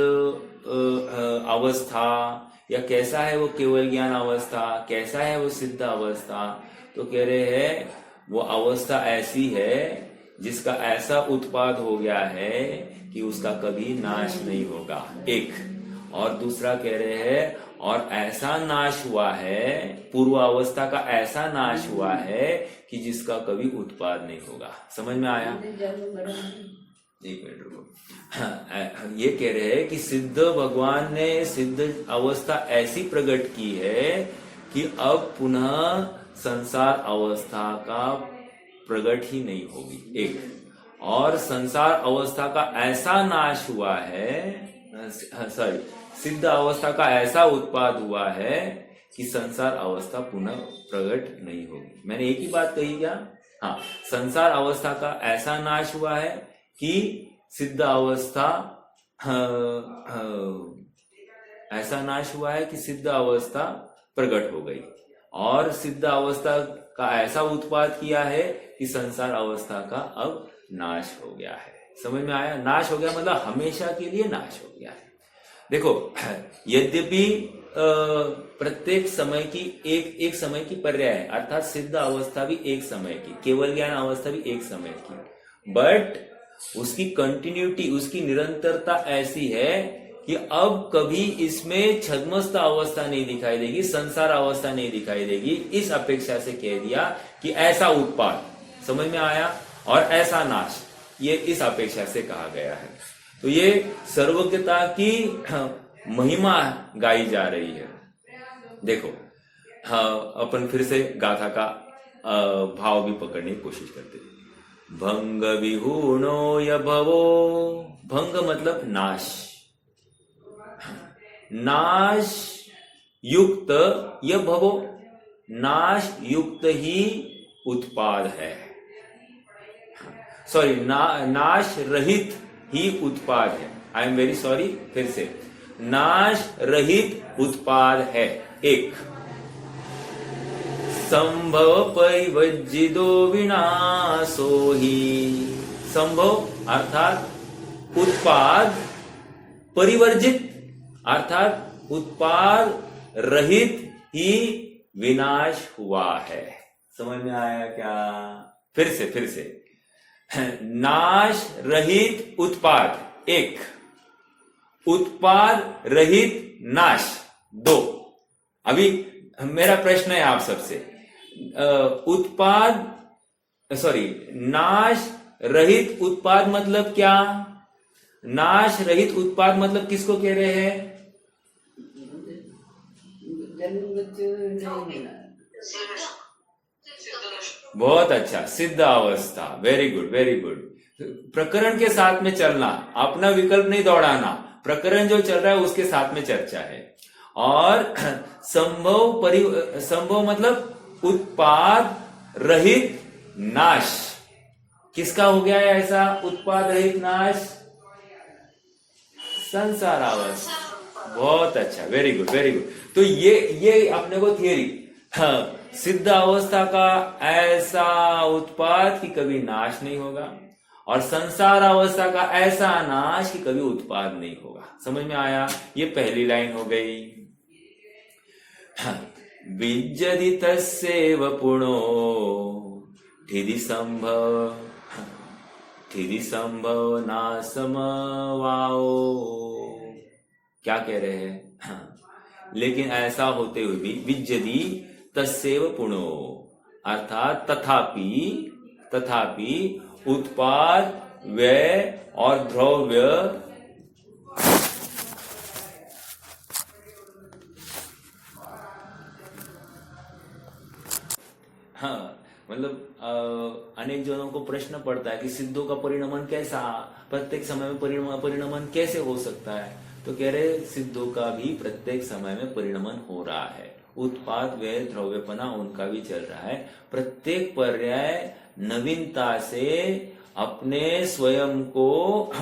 अवस्था, या कैसा है वो केवल ज्ञान अवस्था, कैसा है वो सिद्ध अवस्था। तो कह रहे हैं वो अवस्था ऐसी है जिसका ऐसा उत्पाद हो गया है कि उसका कभी नाश नहीं होगा, एक। और दूसरा कह रहे हैं और ऐसा नाश हुआ है, पूर्व अवस्था का ऐसा नाश हुआ है कि जिसका कभी उत्पाद नहीं होगा। समझ में आया? एक मिनट रुको। ये कह रहे हैं कि सिद्ध भगवान ने सिद्ध अवस्था ऐसी प्रकट की है कि अब पुनः संसार अवस्था का प्रकट ही नहीं होगी, एक। और संसार अवस्था का ऐसा नाश हुआ है, सॉरी, सिद्ध अवस्था का ऐसा उत्पाद हुआ है कि संसार अवस्था पुनः प्रकट नहीं होगी। मैंने एक ही बात कही क्या? हाँ, संसार अवस्था का ऐसा नाश हुआ है कि सिद्ध अवस्था, ऐसा नाश हुआ है कि सिद्ध अवस्था प्रकट हो गई, और सिद्ध अवस्था का ऐसा उत्पाद किया है कि संसार अवस्था का अब नाश हो गया है। समझ में आया? नाश हो गया मतलब हमेशा के लिए नाश हो गया है। देखो, यद्यपि प्रत्येक समय की एक समय की पर्याय है, अर्थात सिद्ध अवस्था भी एक समय की, केवल ज्ञान अवस्था भी एक समय की, बट उसकी कंटिन्यूटी, उसकी निरंतरता ऐसी है कि अब कभी इसमें छद्मस्त अवस्था नहीं दिखाई देगी, संसार अवस्था नहीं दिखाई देगी। इस अपेक्षा से कह दिया कि ऐसा उत्पाद, समझ में आया, और ऐसा नाश, ये इस अपेक्षा से कहा गया है। तो ये सर्वज्ञता की महिमा गाई जा रही है। देखो, हाँ, अपन फिर से गाथा का भाव भी पकड़ने की कोशिश करते हैं। भंग विहूणो य भवो, भंग मतलब नाश, नाश युक्त य भवो, नाश युक्त ही उत्पाद है, सॉरी, नाश रहित ही उत्पाद है। आई एम वेरी सॉरी, फिर से, नाश रहित उत्पाद है, एक। संभव परिवज्जितो विनाशो ही, संभव अर्थात उत्पाद, परिवर्जित अर्थात उत्पाद रहित ही विनाश हुआ है। समझ में आया क्या? फिर से, नाश रहित उत्पाद, एक। उत्पाद रहित नाश, दो। अभी मेरा प्रश्न है आप सबसे, नाश रहित उत्पाद मतलब क्या? नाश रहित उत्पाद मतलब किसको कह रहे हैं? बहुत अच्छा, सिद्ध अवस्था, वेरी गुड, वेरी गुड। प्रकरण के साथ में चलना, अपना विकल्प नहीं दौड़ाना, प्रकरण जो चल रहा है उसके साथ में चर्चा है। और संभव मतलब उत्पाद रहित नाश, किसका हो गया है ऐसा उत्पाद रहित नाश? संसार अवस्था। बहुत अच्छा, वेरी गुड, वेरी गुड। तो ये अपने को थियरी, हाँ, सिद्ध अवस्था का ऐसा उत्पाद कि कभी नाश नहीं होगा, और संसार अवस्था का ऐसा नाश कि कभी उत्पाद नहीं होगा। समझ में आया? ये पहली लाइन हो गई। विज्जति तस्यैव पुनो ठिदि संभव नासमवाओ। क्या कह रहे हैं? हाँ, लेकिन ऐसा होते हुए भी विज्जति तस्यैव पुनो, अर्थात तथापि उत्पाद, व्यय और द्रव्य हाँ, मतलब अनेक जनों को प्रश्न पड़ता है कि सिद्धों का परिणमन कैसा, प्रत्येक समय में परिणमन कैसे हो सकता है? तो कह रहे सिद्धों का भी प्रत्येक समय में परिणमन हो रहा है, उत्पाद व्यय द्रव्यपना उनका भी चल रहा है। प्रत्येक पर्याय नवीनता से अपने स्वयं को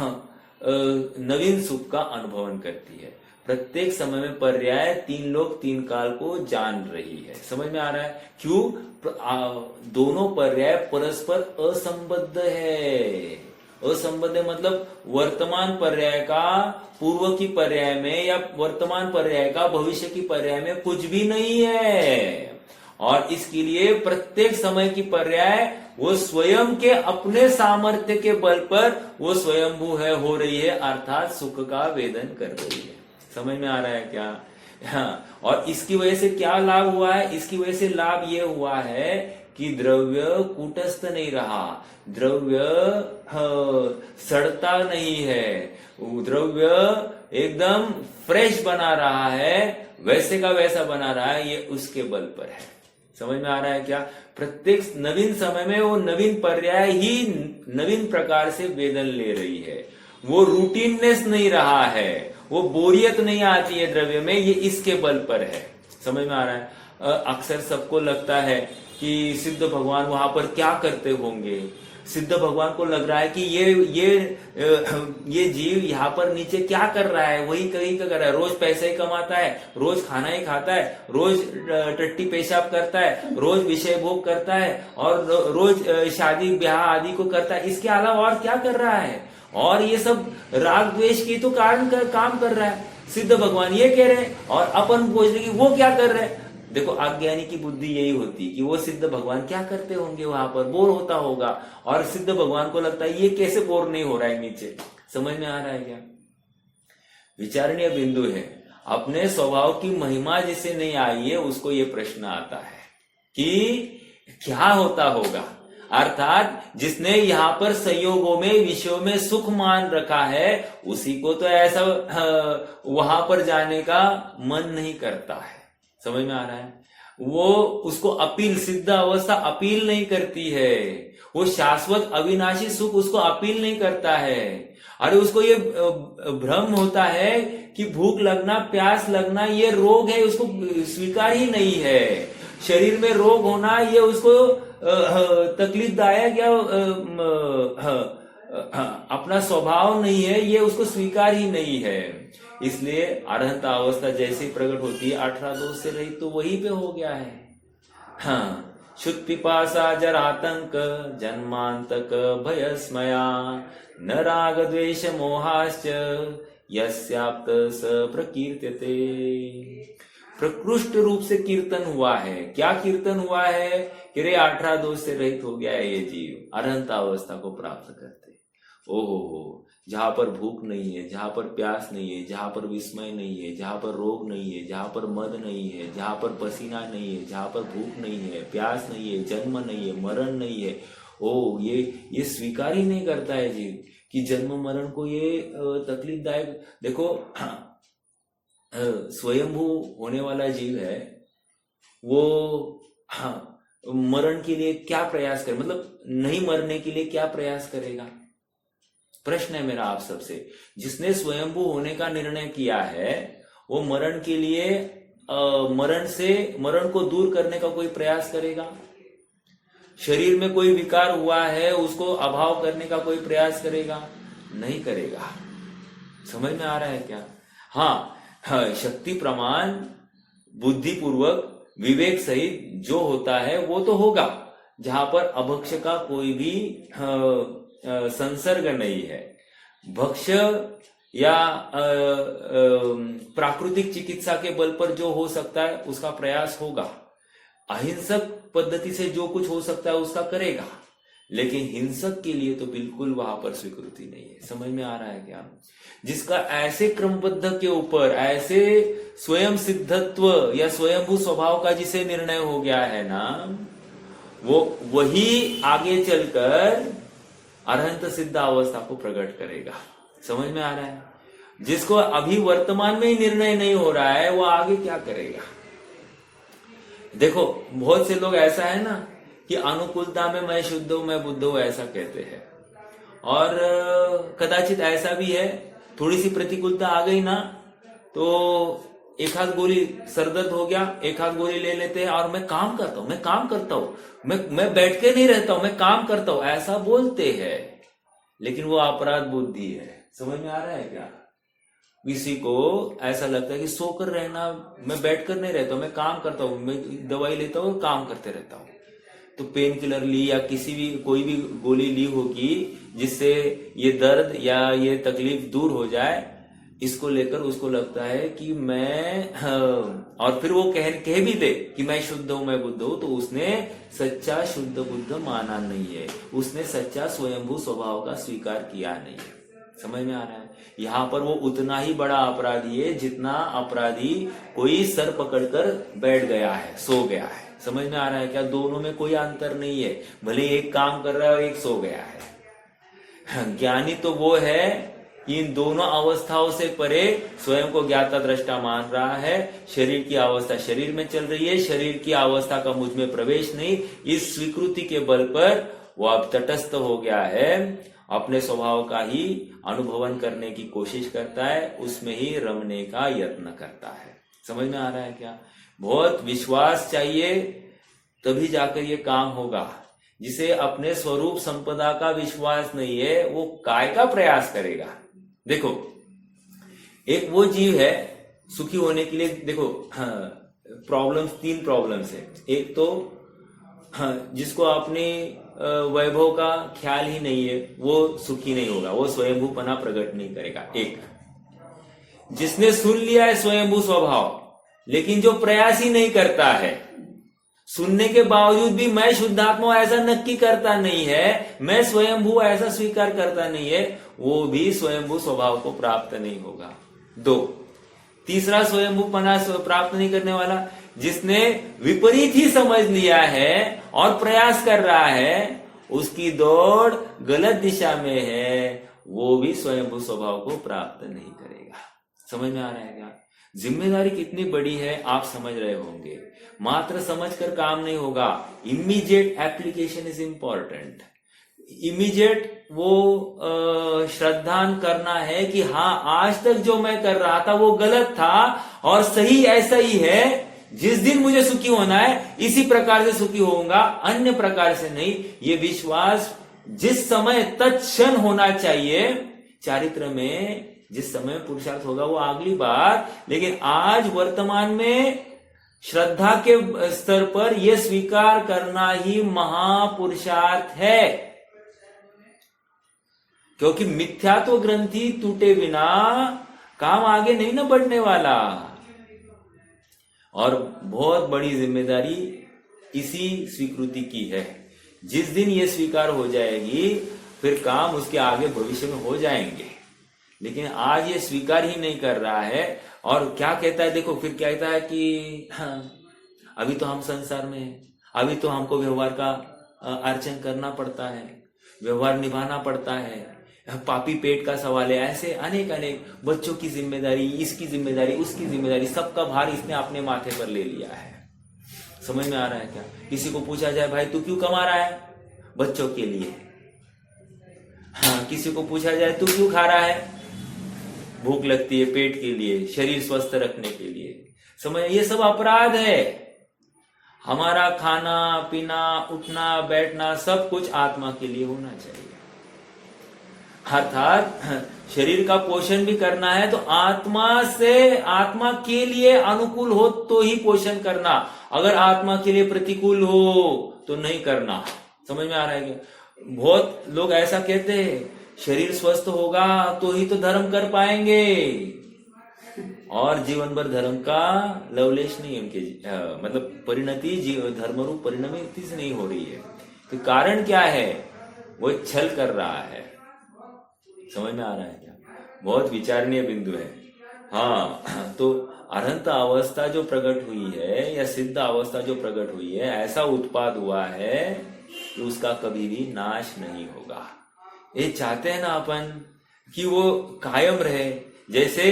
नवीन सुख का अनुभवन करती है। प्रत्येक समय में पर्याय तीन लोक तीन काल को जान रही है। समझ में आ रहा है क्यों? दोनों पर्याय परस्पर असंबद्ध है। असंबद्ध मतलब वर्तमान पर्याय का पूर्व की पर्याय में या वर्तमान पर्याय का भविष्य की पर्याय में कुछ भी नहीं है। और इसके लिए प्रत्येक समय की पर्याय वो स्वयं के अपने सामर्थ्य के बल पर वो स्वयंभू है, हो रही है, अर्थात सुख का वेदन कर रही है। समझ में आ रहा है क्या? हाँ। और इसकी वजह से क्या लाभ हुआ है? इसकी वजह से लाभ ये हुआ है कि द्रव्य कूटस्थ नहीं रहा, द्रव्य सड़ता नहीं है, द्रव्य एकदम फ्रेश बना रहा है, वैसे का वैसा बना रहा है, ये उसके बल पर है। समझ में आ रहा है क्या? प्रत्येक नवीन समय में वो नवीन पर्याय ही नवीन प्रकार से वेदन ले रही है, वो रूटीननेस नहीं रहा है, वो बोरियत नहीं आती है द्रव्य में, ये इसके बल पर है। समझ में आ रहा है? अक्सर सबको लगता है कि सिद्ध भगवान वहां पर क्या करते होंगे, सिद्ध भगवान को लग रहा है कि ये जीव यहाँ पर नीचे क्या कर रहा है, वही कहीं का कर रहा है, रोज पैसे ही कमाता है, रोज खाना ही खाता है, रोज टट्टी पेशाब करता है, रोज विषय भोग करता है और रोज शादी ब्याह आदि को करता है, इसके अलावा और क्या कर रहा है? और ये सब राग द्वेष की तो कारण काम कर रहा है। सिद्ध भगवान ये कह रहे हैं और अपन पूछ रहे कि वो क्या कर रहे हैं। देखो अज्ञानी की बुद्धि यही होती कि वो सिद्ध भगवान क्या करते होंगे, वहां पर बोर होता होगा, और सिद्ध भगवान को लगता है ये कैसे बोर नहीं हो रहा है नीचे। समझ में आ रहा है क्या? विचारणीय बिंदु है। अपने स्वभाव की महिमा जिसे नहीं आई है उसको ये प्रश्न आता है कि क्या होता होगा, अर्थात जिसने यहाँ पर संयोगों में विषयों में सुख मान रखा है उसी को तो ऐसा वहां पर जाने का मन नहीं करता है। समझ में आ रहा है? वो उसको अपील, सिद्ध अवस्था अपील नहीं करती है, वो शाश्वत अविनाशी सुख उसको अपील नहीं करता है। अरे उसको ये भ्रम होता है कि भूख लगना, प्यास लगना ये रोग है, उसको स्वीकार ही नहीं है। शरीर में रोग होना ये उसको तकलीफदायक या अपना स्वभाव नहीं है, ये उसको स्वीकार ही नहीं है। इसलिए अरहंत अवस्था जैसी प्रकट होती है 18 दोष से रहित, तो वही पे हो गया है। हाँ, शुद्ध पिपासा जरातंक जन्मांतक भयस्मया न राग द्वेष मोहाश्च यस्याप्त स प्रकीर्त्यते। प्रकृष्ट रूप से कीर्तन हुआ है। क्या कीर्तन हुआ है कि रे 18 दोष से रहित हो गया है ये जीव, अरहंत अवस्था को प्राप्त करते। ओहो, जहां पर भूख नहीं है, जहां पर प्यास नहीं है, जहां पर विस्मय नहीं है, जहां पर रोग नहीं है, जहां पर मद नहीं है, जहां पर पसीना नहीं है, जहां पर भूख नहीं है, प्यास नहीं है, जन्म नहीं है, मरण नहीं है। ओ ये स्वीकार ही नहीं करता है जीव कि जन्म मरण को ये तकलीफदायक। देखो स्वयंभू होने वाला जीव है, वो मरण के लिए क्या प्रयास करे, मतलब नहीं मरने के लिए क्या प्रयास करेगा? प्रश्न है मेरा आप सबसे। जिसने स्वयंभू होने का निर्णय किया है वो मरण के लिए मरण को दूर करने का कोई प्रयास करेगा? शरीर में कोई विकार हुआ है उसको अभाव करने का कोई प्रयास करेगा? नहीं करेगा। समझ में आ रहा है क्या? हाँ, शक्ति प्रमाण बुद्धि पूर्वक विवेक सहित जो होता है वो तो होगा, जहां पर अभक्ष्य का कोई भी संसर्ग नहीं है। भक्ष्य या प्राकृतिक चिकित्सा के बल पर जो हो सकता है उसका प्रयास होगा, अहिंसक पद्धति से जो कुछ हो सकता है उसका करेगा, लेकिन हिंसक के लिए तो बिल्कुल वहां पर स्वीकृति नहीं है। समझ में आ रहा है क्या? जिसका ऐसे क्रमबद्ध के ऊपर ऐसे स्वयं सिद्धत्व या स्वयंभू स्वभाव का जिसे निर्णय हो गया है ना, वो वही आगे चलकर अरहंत सिद्ध अवस्था को प्रकट करेगा। समझ में आ रहा है? जिसको अभी वर्तमान में ही निर्णय नहीं हो रहा है वो आगे क्या करेगा? देखो बहुत से लोग ऐसा है ना कि अनुकूलता में मैं शुद्ध हूं, मैं बुद्ध हूं, ऐसा कहते हैं। और कदाचित ऐसा भी है, थोड़ी सी प्रतिकूलता आ गई ना तो एक हाथ गोली, सरदर्द हो गया, एक हाथ गोली ले लेते हैं और मैं काम करता हूं, मैं काम करता हूं, मैं बैठ के नहीं रहता हूं, मैं काम करता हूं, ऐसा बोलते हैं। लेकिन वो अपराध बुद्धि है। समझ में आ रहा है क्या? किसी को ऐसा लगता है कि सोकर रहना, मैं बैठकर नहीं रहता हूं, मैं काम करता हूं, मैं दवाई लेता हूं, काम करते रहता हूं। तो पेन किलर ली या किसी भी कोई भी गोली ली होगी जिससे ये दर्द या ये तकलीफ दूर हो जाए, इसको लेकर उसको लगता है कि मैं और फिर वो कह भी दे कि मैं शुद्ध हूं, मैं बुद्ध हूं, तो उसने सच्चा शुद्ध बुद्ध माना नहीं है, उसने सच्चा स्वयंभू स्वभाव का स्वीकार किया नहीं है। समझ में आ रहा है? यहाँ पर वो उतना ही बड़ा अपराधी है जितना अपराधी कोई सर पकड़कर बैठ गया है, सो गया है। समझ में आ रहा है क्या? दोनों में कोई अंतर नहीं है, भले एक काम कर रहा है और एक सो गया है। ज्ञानी तो वो है इन दोनों अवस्थाओं से परे स्वयं को ज्ञाता दृष्टा मान रहा है। शरीर की अवस्था शरीर में चल रही है, शरीर की अवस्था का मुझ में प्रवेश नहीं, इस स्वीकृति के बल पर वो अब तटस्थ हो गया है, अपने स्वभाव का ही अनुभवन करने की कोशिश करता है, उसमें ही रमने का यत्न करता है। समझ में आ रहा है क्या? बहुत विश्वास चाहिए, तभी जाकर ये काम होगा। जिसे अपने स्वरूप संपदा का विश्वास नहीं है, वो काय का प्रयास करेगा? देखो, एक वो जीव है सुखी होने के लिए, देखो प्रॉब्लम्स, 3 प्रॉब्लम्स है। एक तो जिसको अपने वैभव का ख्याल ही नहीं है, वो सुखी नहीं होगा, वो स्वयंभूपना प्रकट नहीं करेगा। एक, जिसने सुन लिया है स्वयंभू स्वभाव लेकिन जो प्रयास ही नहीं करता है, सुनने के बावजूद भी मैं शुद्धात्मा ऐसा नक्की करता नहीं है, मैं स्वयंभू ऐसा स्वीकार करता नहीं है, वो भी स्वयंभू स्वभाव को प्राप्त नहीं होगा। 2, तीसरा स्वयंभूपना प्राप्त नहीं करने वाला, जिसने विपरीत ही समझ लिया है और प्रयास कर रहा है, उसकी दौड़ गलत दिशा में है, वो भी स्वयंभू स्वभाव को प्राप्त नहीं करेगा। समझ में आ रहा है क्या? जिम्मेदारी कितनी बड़ी है आप समझ रहे होंगे। मात्र समझकर काम नहीं होगा, immediate application is important. Immediate वो श्रद्धान करना है कि हाँ, आज तक जो मैं कर रहा था वो गलत था और सही ऐसा ही है। जिस दिन मुझे सुखी होना है इसी प्रकार से सुखी होऊंगा, अन्य प्रकार से नहीं। ये विश्वास जिस समय तत्क्षण होना चाहिए। चारित्र में जिस समय पुरुषार्थ होगा वो अगली बात, लेकिन आज वर्तमान में श्रद्धा के स्तर पर यह स्वीकार करना ही महापुरुषार्थ है, क्योंकि मिथ्यात्व ग्रंथि टूटे बिना काम आगे नहीं ना बढ़ने वाला। और बहुत बड़ी जिम्मेदारी इसी स्वीकृति की है। जिस दिन ये स्वीकार हो जाएगी फिर काम उसके आगे भविष्य में हो जाएंगे, लेकिन आज ये स्वीकार ही नहीं कर रहा है। और क्या कहता है, देखो फिर कहता है कि अभी तो हम संसार में हैं, अभी तो हमको व्यवहार का अर्चन करना पड़ता है, व्यवहार निभाना पड़ता है, पापी पेट का सवाल है। ऐसे अनेक बच्चों की जिम्मेदारी, इसकी जिम्मेदारी, उसकी जिम्मेदारी, सबका भार इसने अपने माथे पर ले लिया है। समझ में आ रहा है क्या? किसी को पूछा जाए भाई तू क्यों कमा रहा है? बच्चों के लिए। हाँ, किसी को पूछा जाए तू क्यों खा रहा है? भूख लगती है, पेट के लिए, शरीर स्वस्थ रखने के लिए। समझ, ये सब अपराध है। हमारा खाना पीना, उठना बैठना सब कुछ आत्मा के लिए होना चाहिए। अर्थात शरीर का पोषण भी करना है तो आत्मा से, आत्मा के लिए अनुकूल हो तो ही पोषण करना, अगर आत्मा के लिए प्रतिकूल हो तो नहीं करना। समझ में आ रहा है क्या? बहुत लोग ऐसा कहते हैं शरीर स्वस्थ होगा तो ही तो धर्म कर पाएंगे, और जीवन भर धर्म का लवलेश नहीं, उनके मतलब परिणति धर्म रूप परिणति से नहीं हो रही है। तो कारण क्या है? वो छल कर रहा है। समझ में आ रहा है क्या? बहुत विचारणीय बिंदु है। हाँ, तो अनंत अवस्था जो प्रकट हुई है या सिद्ध अवस्था जो प्रकट हुई है, ऐसा उत्पाद हुआ है कि उसका कभी भी नाश नहीं होगा। ये चाहते हैं ना अपन कि वो कायम रहे। जैसे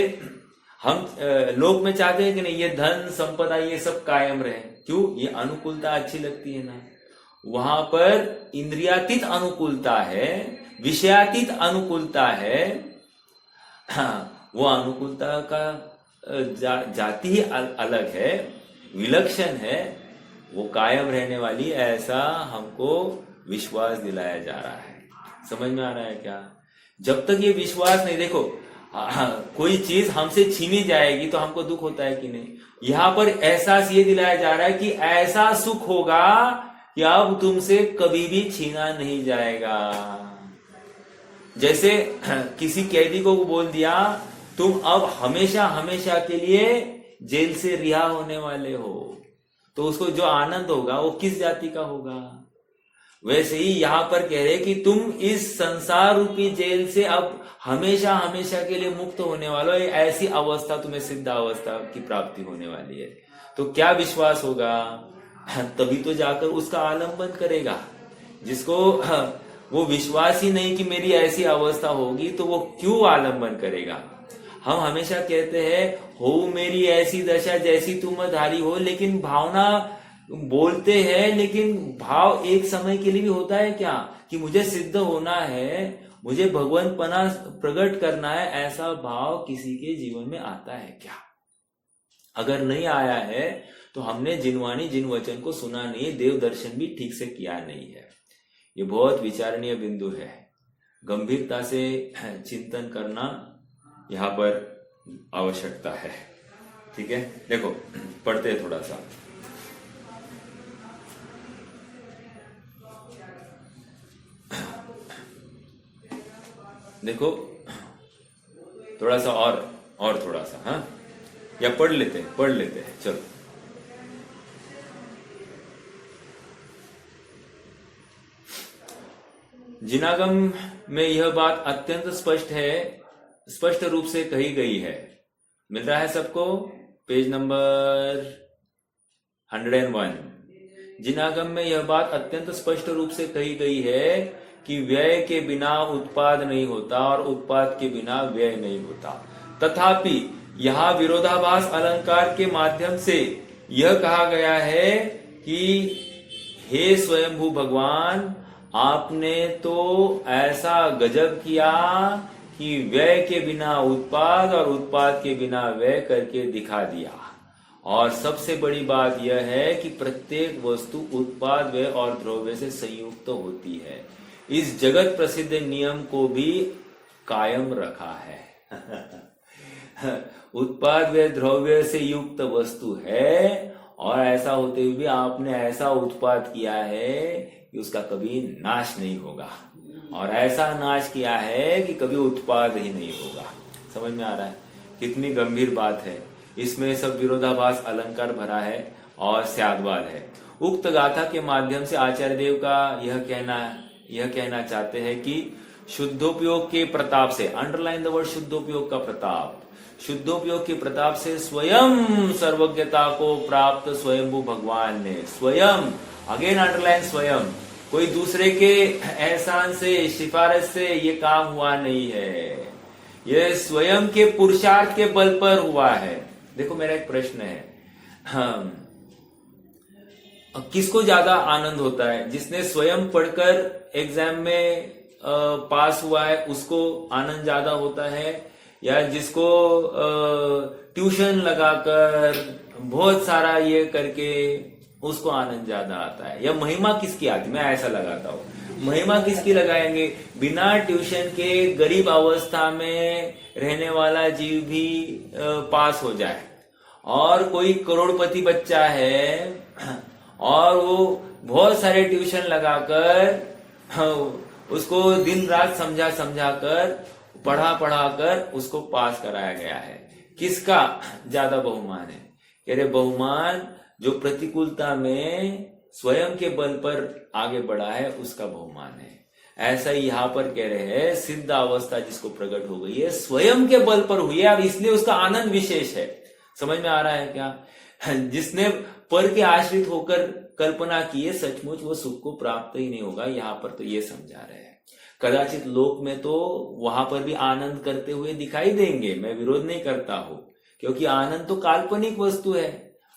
हम लोक में चाहते हैं कि नहीं, ये धन संपदा ये सब कायम रहे। क्यों? ये अनुकूलता अच्छी लगती है ना। वहां पर इंद्रियातीत अनुकूलता है, विषयातीत अनुकूलता है। हाँ, वो अनुकूलता का जाति ही अलग है, विलक्षण है, वो कायम रहने वाली, ऐसा हमको विश्वास दिलाया जा रहा है। समझ में आ रहा है क्या? जब तक ये विश्वास नहीं, देखो कोई चीज हमसे छीनी जाएगी तो हमको दुख होता है कि नहीं? यहां पर एहसास ये दिलाया जा रहा है कि ऐसा सुख होगा कि अब तुमसे कभी भी छीना नहीं जाएगा। जैसे किसी कैदी को बोल दिया तुम अब हमेशा हमेशा के लिए जेल से रिहा होने वाले हो, तो उसको जो आनंद होगा वो किस जाति का होगा? वैसे ही यहां पर कह रहे कि तुम इस संसार रूपी जेल से अब हमेशा हमेशा के लिए मुक्त होने वाले हो, ऐसी अवस्था तुम्हें सिद्ध अवस्था की प्राप्ति होने वाली है। तो क्या विश्वास होगा? तभी तो जाकर उसका आलंबन करेगा। जिसको वो विश्वास ही नहीं कि मेरी ऐसी अवस्था होगी, तो वो क्यों आलंबन करेगा? हम हमेशा कहते हैं हो मेरी ऐसी दशा जैसी तुम धारी हो, लेकिन भावना बोलते हैं, लेकिन भाव एक समय के लिए भी होता है क्या कि मुझे सिद्ध होना है, मुझे भगवानपना प्रकट करना है, ऐसा भाव किसी के जीवन में आता है क्या? अगर नहीं आया है तो हमने जिनवाणी जिन वचन को सुना नहीं, देव दर्शन भी ठीक से किया नहीं है। ये बहुत विचारणीय बिंदु है, गंभीरता से चिंतन करना यहाँ पर आवश्यकता है। ठीक है, देखो पढ़ते हैं थोड़ा सा। देखो थोड़ा सा और थोड़ा सा, हाँ, या पढ़ लेते हैं चलो। जिनागम में यह बात अत्यंत स्पष्ट रूप से कही गई है। मिल रहा है सबको? Page number 101। जिनागम में यह बात अत्यंत स्पष्ट रूप से कही गई है कि व्यय के बिना उत्पाद नहीं होता और उत्पाद के बिना व्यय नहीं होता। तथापि यहाँ विरोधाभास अलंकार के माध्यम से यह कहा गया है कि हे स्वयंभू भगवान, आपने तो ऐसा गजब किया कि व्यय के बिना उत्पाद और उत्पाद के बिना व्यय करके दिखा दिया। और सबसे बड़ी बात यह है कि प्रत्येक वस्तु उत्पाद व्यय और द्रव्य से संयुक्त होती है। इस जगत प्रसिद्ध नियम को भी कायम रखा है। उत्पाद व्यय द्रव्य से युक्त वस्तु है, और ऐसा होते हुए भी आपने ऐसा उत्पाद किया है कि उसका कभी नाश नहीं होगा, और ऐसा नाश किया है कि कभी उत्पाद ही नहीं होगा। समझ में आ रहा है कितनी गंभीर बात है? इसमें सब विरोधाभास अलंकार भरा है और स्यादवाद है। उक्त गाथा के माध्यम से आचार्य देव का यह कहना चाहते हैं कि शुद्धोपयोग के प्रताप से, अंडरलाइन द वर्ड शुद्धोपयोग का प्रताप, शुद्धोपयोग के प्रताप से स्वयं सर्वज्ञता को प्राप्त स्वयंभू भगवान ने स्वयं, अगेन अंडरलाइन स्वयं, कोई दूसरे के एहसान से, सिफारिश से ये काम हुआ नहीं है, ये स्वयं के पुरुषार्थ के बल पर हुआ है। देखो मेरा एक प्रश्न है, किसको ज्यादा आनंद होता है? जिसने स्वयं पढ़कर एग्जाम में पास हुआ है उसको आनंद ज्यादा होता है, या जिसको ट्यूशन लगाकर बहुत सारा ये करके उसको आनंद ज्यादा आता है? या महिमा किसकी आती? मैं ऐसा लगाता हूँ, महिमा किसकी लगाएंगे? बिना ट्यूशन के गरीब अवस्था में रहने वाला जीव भी पास हो जाए, और कोई करोड़पति बच्चा है और वो बहुत सारे ट्यूशन लगाकर उसको दिन रात समझा कर पढ़ा कर उसको पास कराया गया है। किसका ज्यादा बहुमान है? कह रहे बहुमान जो प्रतिकूलता में स्वयं के बल पर आगे बढ़ा है उसका बहुमान है। ऐसा ही यहाँ पर कह रहे हैं सिद्ध अवस्था जिसको प्रकट हो गई है स्वयं के बल पर हुई है, और इसलिए उसका आनंद विशेष है। समझ में आ रहा है क्या? जिसने पर के आश्रित होकर कल्पना की है सचमुच वो सुख को प्राप्त ही नहीं होगा। यहाँ पर तो ये समझा रहे हैं। कदाचित लोक में तो वहां पर भी आनंद करते हुए दिखाई देंगे, मैं विरोध नहीं करता हूं, क्योंकि आनंद तो काल्पनिक वस्तु है,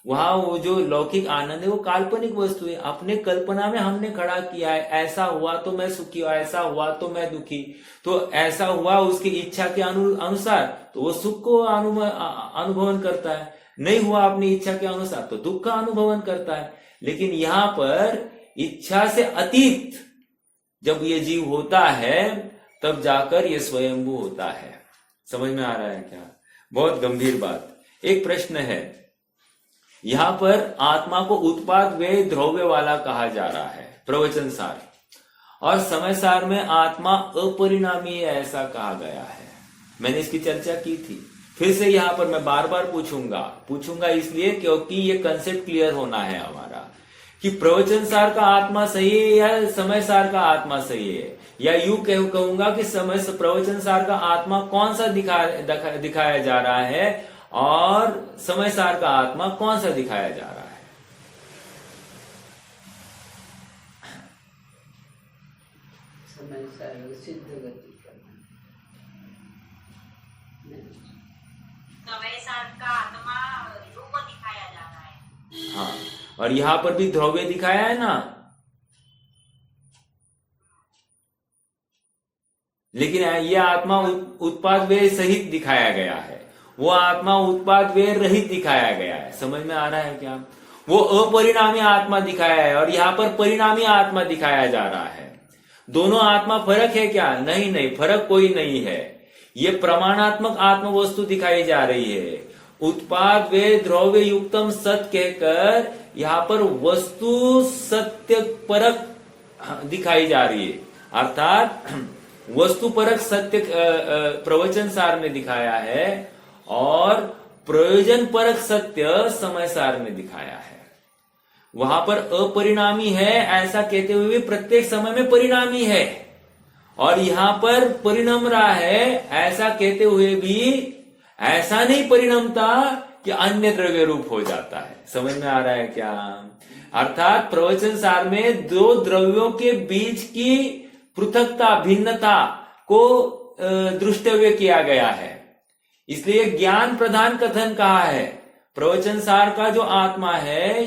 वहां वो जो लौकिक आनंद है वो काल्पनिक वस्तु है, अपने कल्पना में हमने खड़ा किया है। ऐसा हुआ तो मैं सुखी, ऐसा हुआ तो मैं दुखी, तो ऐसा हुआ उसकी इच्छा के अनुसार तो वो सुख को अनुभवन करता है, नहीं हुआ अपनी इच्छा के अनुसार तो दुख का अनुभवन करता है। लेकिन यहां पर इच्छा से अतीत जब ये जीव होता है तब जाकर ये स्वयंभू होता है। समझ में आ रहा है क्या? बहुत गंभीर बात। एक प्रश्न है, यहां पर आत्मा को उत्पाद व्यय द्रव्य वाला कहा जा रहा है प्रवचन सार, और समय सार में आत्मा अपरिणामी है ऐसा कहा गया है। मैंने इसकी चर्चा की थी, फिर से यहां पर मैं बार बार पूछूंगा इसलिए क्योंकि ये कंसेप्ट क्लियर होना है हमारा कि प्रवचन सार का आत्मा सही है या समय सार का आत्मा सही है, या यूं कहूंगा कि प्रवचन सार का आत्मा कौन सा दिखाया जा रहा है और समय सार का आत्मा कौन सा दिखाया जा रहा है। समय सार सिद्ध गति समय सार का आत्मा रूप दिखाया जा रहा है। हाँ, और यहां पर भी द्रव्य दिखाया है ना, लेकिन यह आत्मा उत्पाद व्यय सहित दिखाया गया है, वो आत्मा उत्पाद व्यय रहित दिखाया गया है। समझ में आ रहा है क्या? वो अपरिणामी आत्मा दिखाया है और यहां पर परिणामी आत्मा दिखाया जा रहा है। दोनों आत्मा फर्क है क्या? नहीं, फर्क कोई नहीं है। ये प्रमाणात्मक आत्म वस्तु दिखाई जा रही है। उत्पाद व्यय द्रव्य युक्तम सत कहकर यहां पर वस्तु सत्य परक दिखाई जा रही है, अर्थात वस्तु परक सत्य प्रवचन सार में दिखाया है और प्रयोजन परक सत्य समय सार में दिखाया है। वहां पर अपरिणामी है ऐसा कहते हुए प्रत्येक समय में परिणामी है, और यहां पर परिणम रहा है ऐसा कहते हुए भी ऐसा नहीं परिणमता कि अन्य द्रव्य रूप हो जाता है। समझ में आ रहा है क्या? अर्थात प्रवचन सार में दो द्रव्यों के बीच की पृथकता भिन्नता को दृष्टव्य किया गया है, इसलिए ज्ञान प्रधान कथन कहा है। प्रवचन सार का जो आत्मा है,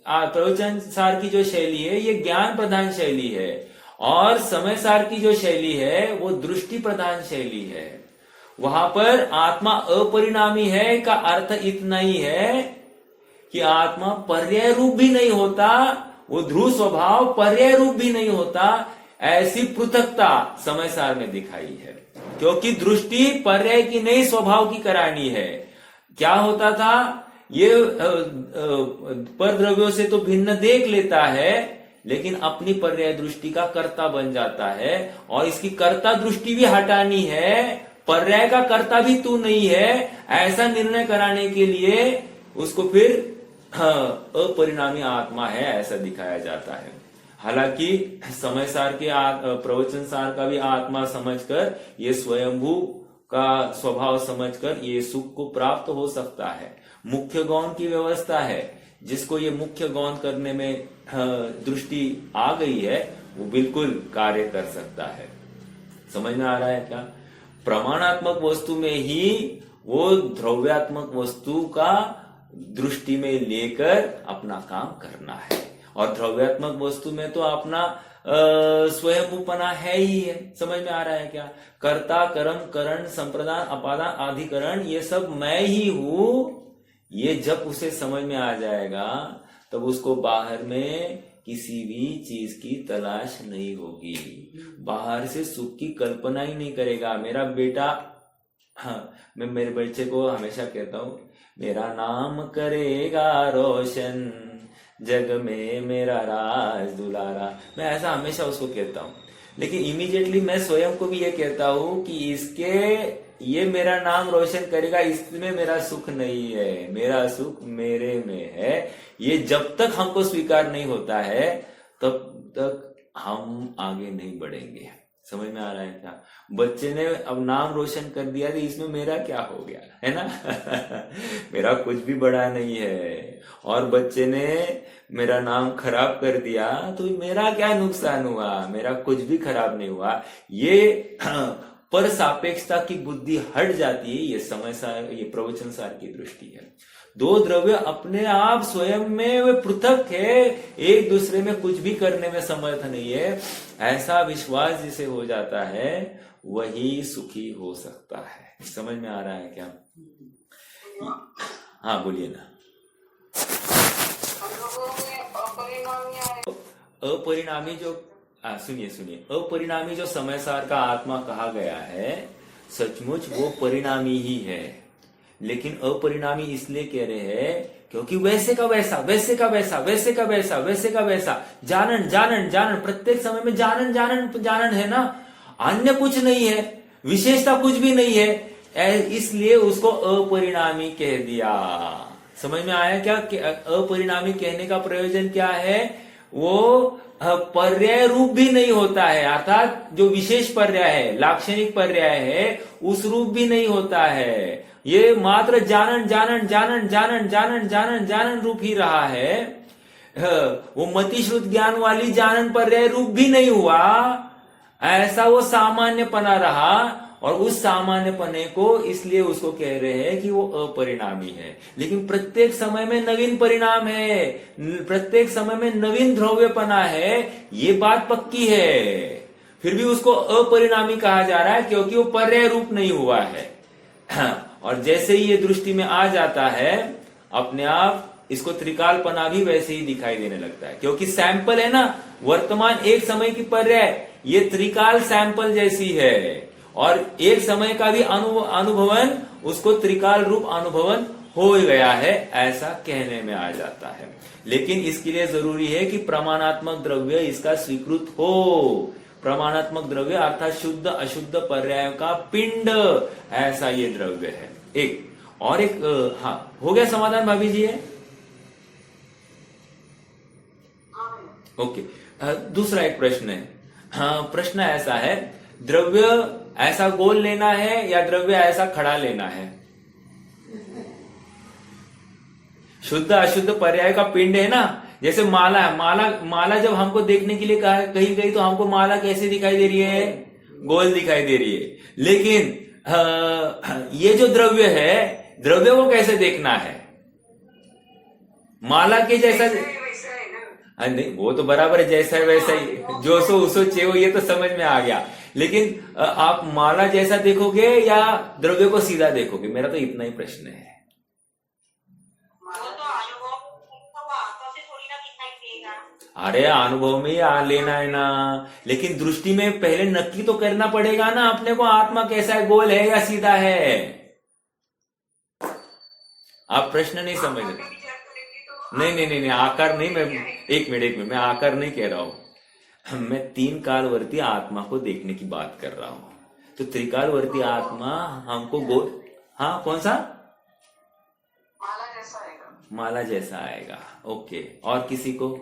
प्रवचन सार की जो शैली है ये ज्ञान प्रधान शैली है, और समय सार की जो शैली है वो दृष्टि प्रधान शैली है। वहां पर आत्मा अपरिणामी है का अर्थ इतना ही है कि आत्मा पर्याय रूप भी नहीं होता, वो ध्रुव स्वभाव पर्याय रूप भी नहीं होता, ऐसी पृथकता समय सार में दिखाई है। क्योंकि दृष्टि पर्याय की नहीं स्वभाव की करानी है। क्या होता था, ये पर द्रव्यों से तो भिन्न देख लेता है लेकिन अपनी पर्याय दृष्टि का कर्ता बन जाता है, और इसकी कर्ता दृष्टि भी हटानी है, पर्याय का कर्ता भी तू नहीं है, ऐसा निर्णय कराने के लिए उसको फिर अपरिणामी आत्मा है ऐसा दिखाया जाता है। हालांकि समय सार के प्रवचन सार का भी आत्मा समझकर ये स्वयंभू का स्वभाव समझकर ये सुख को प्राप्त हो सकता है। मुख्य गौण की व्यवस्था है, जिसको ये मुख्य गौण करने में दृष्टि आ गई है वो बिल्कुल कार्य कर सकता है। समझ में आ रहा है क्या? प्रमाणात्मक वस्तु में ही वो द्रव्यात्मक वस्तु का दृष्टि में लेकर अपना काम करना है, और द्रव्यात्मक वस्तु में तो अपना स्वयंभूपना है ही है। समझ में आ रहा है क्या? कर्ता कर्म करण संप्रदान अपादान अधिकरण ये सब मैं ही हूं, ये जब उसे समझ में आ जाएगा तब उसको बाहर में किसी भी चीज की तलाश नहीं होगी, बाहर से सुख की कल्पना ही नहीं करेगा। मेरा बेटा, हाँ, मैं मेरे बच्चे को हमेशा कहता हूं, मेरा नाम करेगा रोशन, जग में मेरा राज दुलारा, मैं ऐसा हमेशा उसको कहता हूं। लेकिन इमीडिएटली मैं स्वयं को भी ये कहता हूं कि ये मेरा नाम रोशन करेगा, इसमें मेरा सुख नहीं है, मेरा सुख मेरे में है। ये जब तक हमको स्वीकार नहीं होता है तब तक हम आगे नहीं बढ़ेंगे। समझ में आ रहा है क्या? बच्चे ने अब नाम रोशन कर दिया तो इसमें मेरा क्या हो गया, है ना? मेरा कुछ भी बड़ा नहीं है, और बच्चे ने मेरा नाम खराब कर दिया तो मेरा क्या नुकसान हुआ? मेरा कुछ भी खराब नहीं हुआ। ये पर सापेक्षता की बुद्धि हट जाती है, ये समय सार, ये प्रवचन सार की दृष्टि है। दो द्रव्य अपने आप स्वयं में वे पृथक है, एक दूसरे में कुछ भी करने में समर्थ नहीं है, ऐसा विश्वास जिसे हो जाता है वही सुखी हो सकता है। समझ में आ रहा है क्या? हाँ बोलिए ना। अपरिणामी जो सुनिए, अपरिणामी जो समय सार का आत्मा कहा गया है, सचमुच वो परिणामी ही है, लेकिन अपरिणामी इसलिए कह रहे हैं क्योंकि वैसे का वैसा, वैसे का वैसा, वैसे का वैसा, वैसे का वैसा, जानन जानन जानन, प्रत्येक समय में जानन जानन जानन है ना, अन्य कुछ नहीं है, विशेषता कुछ भी नहीं है, इसलिए उसको अपरिणामी कह दिया। समझ में आया क्या? अपरिणामी कहने का प्रयोजन क्या है? वो पर्याय रूप भी नहीं होता है, अर्थात जो विशेष पर्याय है, लाक्षणिक पर्याय है, उस रूप भी नहीं होता है, ये मात्र जानन जानन जानन जानन जानन जानन जानन रूप ही रहा है। वो मतिश्रुत ज्ञान वाली जानन पर्याय रूप भी नहीं हुआ, ऐसा वो सामान्यपना रहा, और उस सामान्यपने को इसलिए उसको कह रहे हैं कि वो अपरिणामी है। लेकिन प्रत्येक समय में नवीन परिणाम है, प्रत्येक समय में नवीन द्रव्यपना है, ये बात पक्की है, फिर भी उसको अपरिणामी कहा जा रहा है क्योंकि वो पर्याय रूप नहीं हुआ है। और जैसे ही ये दृष्टि में आ जाता है, अपने आप इसको त्रिकालपना भी वैसे ही दिखाई देने लगता है, क्योंकि सैंपल है ना, वर्तमान एक समय की पर्याय, ये त्रिकाल सैंपल जैसी है, और एक समय का भी अनुभवन उसको त्रिकाल रूप अनुभवन हो गया है, ऐसा कहने में आ जाता है। लेकिन इसके लिए जरूरी है कि प्रमाणात्मक द्रव्य इसका स्वीकृत हो। प्रमाणात्मक द्रव्य अर्थात शुद्ध अशुद्ध पर्याय का पिंड, ऐसा ये द्रव्य है। एक और एक हाँ, हो गया समाधान भाभी जी? है ओके। दूसरा एक प्रश्न है। हाँ, प्रश्न ऐसा है, द्रव्य ऐसा गोल लेना है या द्रव्य ऐसा खड़ा लेना है? शुद्ध अशुद्ध पर्याय का पिंड है ना, जैसे माला है, माला जब हमको देखने के लिए कही गई तो हमको माला कैसे दिखाई दे रही है? गोल दिखाई दे रही है। लेकिन ये जो द्रव्य है, द्रव्य को कैसे देखना है? माला के जैसा? नहीं, वो तो बराबर है, जैसा है वैसा ही, जो सो उसो चेहो, ये तो समझ में आ गया। लेकिन आप माला जैसा देखोगे या द्रव्य को सीधा देखोगे? मेरा तो इतना ही प्रश्न है। अरे अनुभव में ही लेना है ना, लेकिन दृष्टि में पहले नक्की तो करना पड़ेगा ना अपने को, आत्मा कैसा है, गोल है या सीधा है। आप प्रश्न नहीं समझ रहे। नहीं, आकार नहीं, मैं एक मिनट मैं आकार नहीं कह रहा हूं, मैं तीन कालवर्ती आत्मा को देखने की बात कर रहा हूं। तो त्रिकालवर्ती आत्मा हमको गोल, हाँ कौन सा? माला जैसा आएगा। ओके, और किसी को?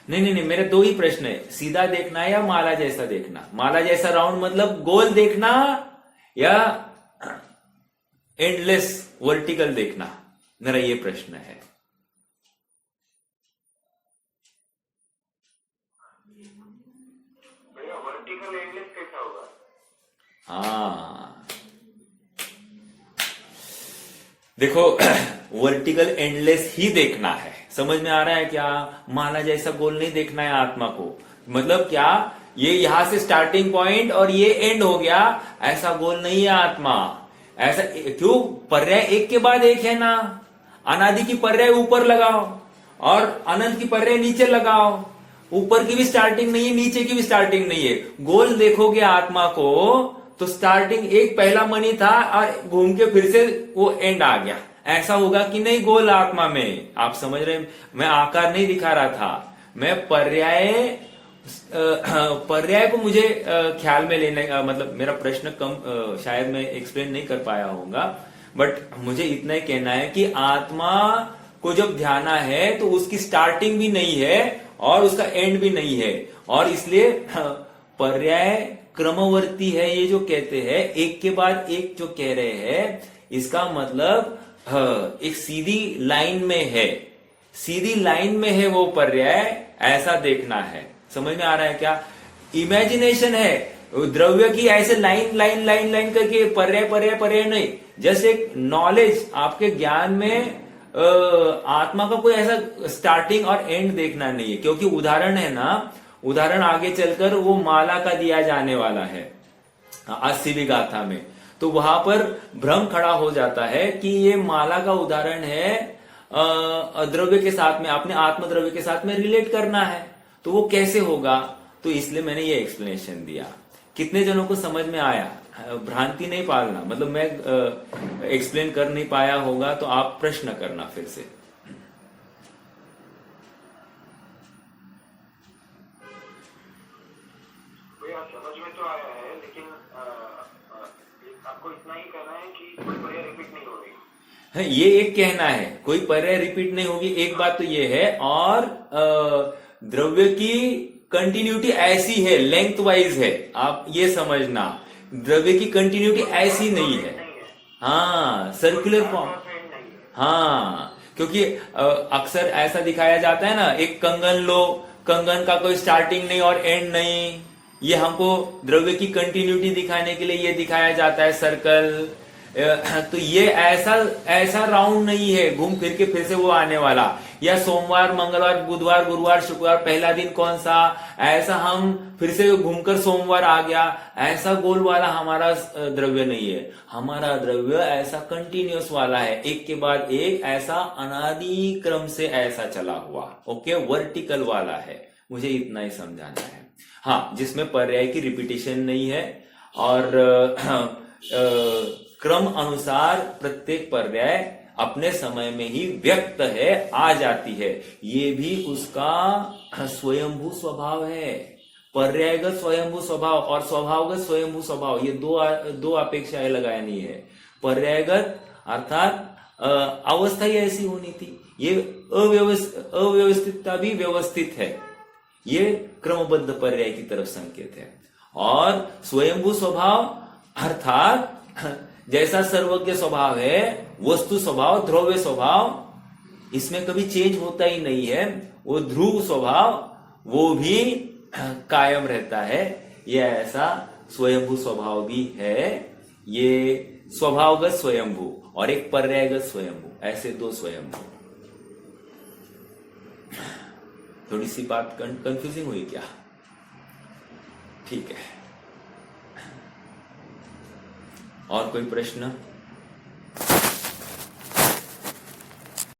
नहीं, मेरे दो ही प्रश्न है, सीधा देखना है या माला जैसा देखना? माला जैसा राउंड मतलब गोल देखना या एंडलेस वर्टिकल देखना, मेरा ये प्रश्न है। वर्टिकल एंडलेस कैसा होगा? हाँ देखो, वर्टिकल एंडलेस ही देखना है, समझ में आ रहा है क्या? माला जैसा गोल नहीं देखना है आत्मा को। मतलब क्या, ये यहां से स्टार्टिंग पॉइंट और ये एंड हो गया, ऐसा गोल नहीं है आत्मा। ऐसा क्यों? पर्याय एक के बाद एक है ना, अनादि की पर्याय ऊपर लगाओ और अनंत की पर्याय नीचे लगाओ, ऊपर की भी स्टार्टिंग नहीं है, नीचे की भी स्टार्टिंग नहीं है। गोल देखोगे आत्मा को तो स्टार्टिंग एक पहला मणि था और घूम के फिर से वो एंड आ गया, ऐसा होगा कि नहीं गोल आत्मा में? आप समझ रहे हैं, मैं आकार नहीं दिखा रहा था, मैं पर्याय को मुझे ख्याल में लेने का मतलब, मेरा प्रश्न कम शायद मैं एक्सप्लेन नहीं कर पाया होगा, बट मुझे इतना ही कहना है कि आत्मा को जब ध्याना है तो उसकी स्टार्टिंग भी नहीं है और उसका एंड भी नहीं है, और इसलिए पर्याय क्रमवर्ती है। ये जो कहते हैं एक के बाद एक जो कह रहे हैं, इसका मतलब एक सीधी लाइन में है, सीधी लाइन में है वो पर्याय, ऐसा देखना है। समझ में आ रहा है क्या? इमेजिनेशन है, द्रव्य की ऐसे लाइन लाइन लाइन लाइन करके पर्याय पर्याय पर्याय नहीं, जैसे एक नॉलेज आपके ज्ञान में आत्मा का कोई ऐसा स्टार्टिंग और एंड देखना नहीं है, क्योंकि उदाहरण है ना, उदाहरण आगे चलकर वो माला का दिया जाने वाला है 80वीं गाथा में, तो वहां पर भ्रम खड़ा हो जाता है कि ये माला का उदाहरण है द्रव्य के साथ में, अपने आत्मद्रव्य के साथ में रिलेट करना है, तो वो कैसे होगा, तो इसलिए मैंने ये एक्सप्लेनेशन दिया। कितने जनों को समझ में आया? भ्रांति नहीं पालना, मतलब मैं एक्सप्लेन कर नहीं पाया होगा तो आप प्रश्न करना फिर से। भैया समझ में तो आया है, लेकिन आपको इतना ही कहना है कि कोई पर्याय रिपीट नहीं हो रही। ये एक कहना है, कोई पर्याय रिपीट नहीं होगी, एक बात तो ये है, और द्रव्य की कंटिन्यूटी ऐसी है, लेंथ वाइज है, आप ये समझना, द्रव्य की कंटिन्यूटी ऐसी नहीं है। हाँ, सर्कुलर फॉर्म, हाँ, क्योंकि अक्सर ऐसा दिखाया जाता है ना, एक कंगन लो, कंगन का कोई स्टार्टिंग नहीं और एंड नहीं, ये हमको द्रव्य की कंटिन्यूटी दिखाने के लिए ये दिखाया जाता है सर्कल। तो ये ऐसा राउंड नहीं है घूम फिर के फिर से वो आने वाला, या सोमवार मंगलवार बुधवार गुरुवार शुक्रवार पहला दिन कौन सा, ऐसा हम फिर से घूमकर सोमवार आ गया, ऐसा गोल वाला हमारा द्रव्य नहीं है। हमारा द्रव्य ऐसा कंटिन्यूअस वाला है, एक के बाद एक, ऐसा अनादि क्रम से ऐसा चला हुआ, ओके, वर्टिकल वाला है, मुझे इतना ही समझाना है। हाँ, जिसमें पर्याय की रिपीटेशन नहीं है और क्रम अनुसार प्रत्येक पर्याय अपने समय में ही व्यक्त है, आ जाती है, ये भी उसका स्वयंभू स्वभाव है। पर्यायगत स्वयंभू स्वभाव और स्वभावगत स्वयंभू स्वभाव, ये दो अपेक्षाएं लगानी है। पर्यायगत अर्थात अवस्था ही ऐसी होनी थी, ये अव्यवस्थितता भी व्यवस्थित है, ये क्रमबद्ध पर्याय की तरफ संकेत है। और स्वयंभू स्वभाव अर्थात जैसा सर्वज्ञ स्वभाव है, वस्तु स्वभाव, ध्रुव स्वभाव, इसमें कभी चेंज होता ही नहीं है, वो ध्रुव स्वभाव वो भी कायम रहता है, ये ऐसा स्वयंभू स्वभाव भी है। ये स्वभावगत स्वयंभू और एक पर्यायगत स्वयंभू, ऐसे दो स्वयंभू। थोड़ी सी बात कंफ्यूजिंग हुई क्या? ठीक है, और कोई प्रश्न?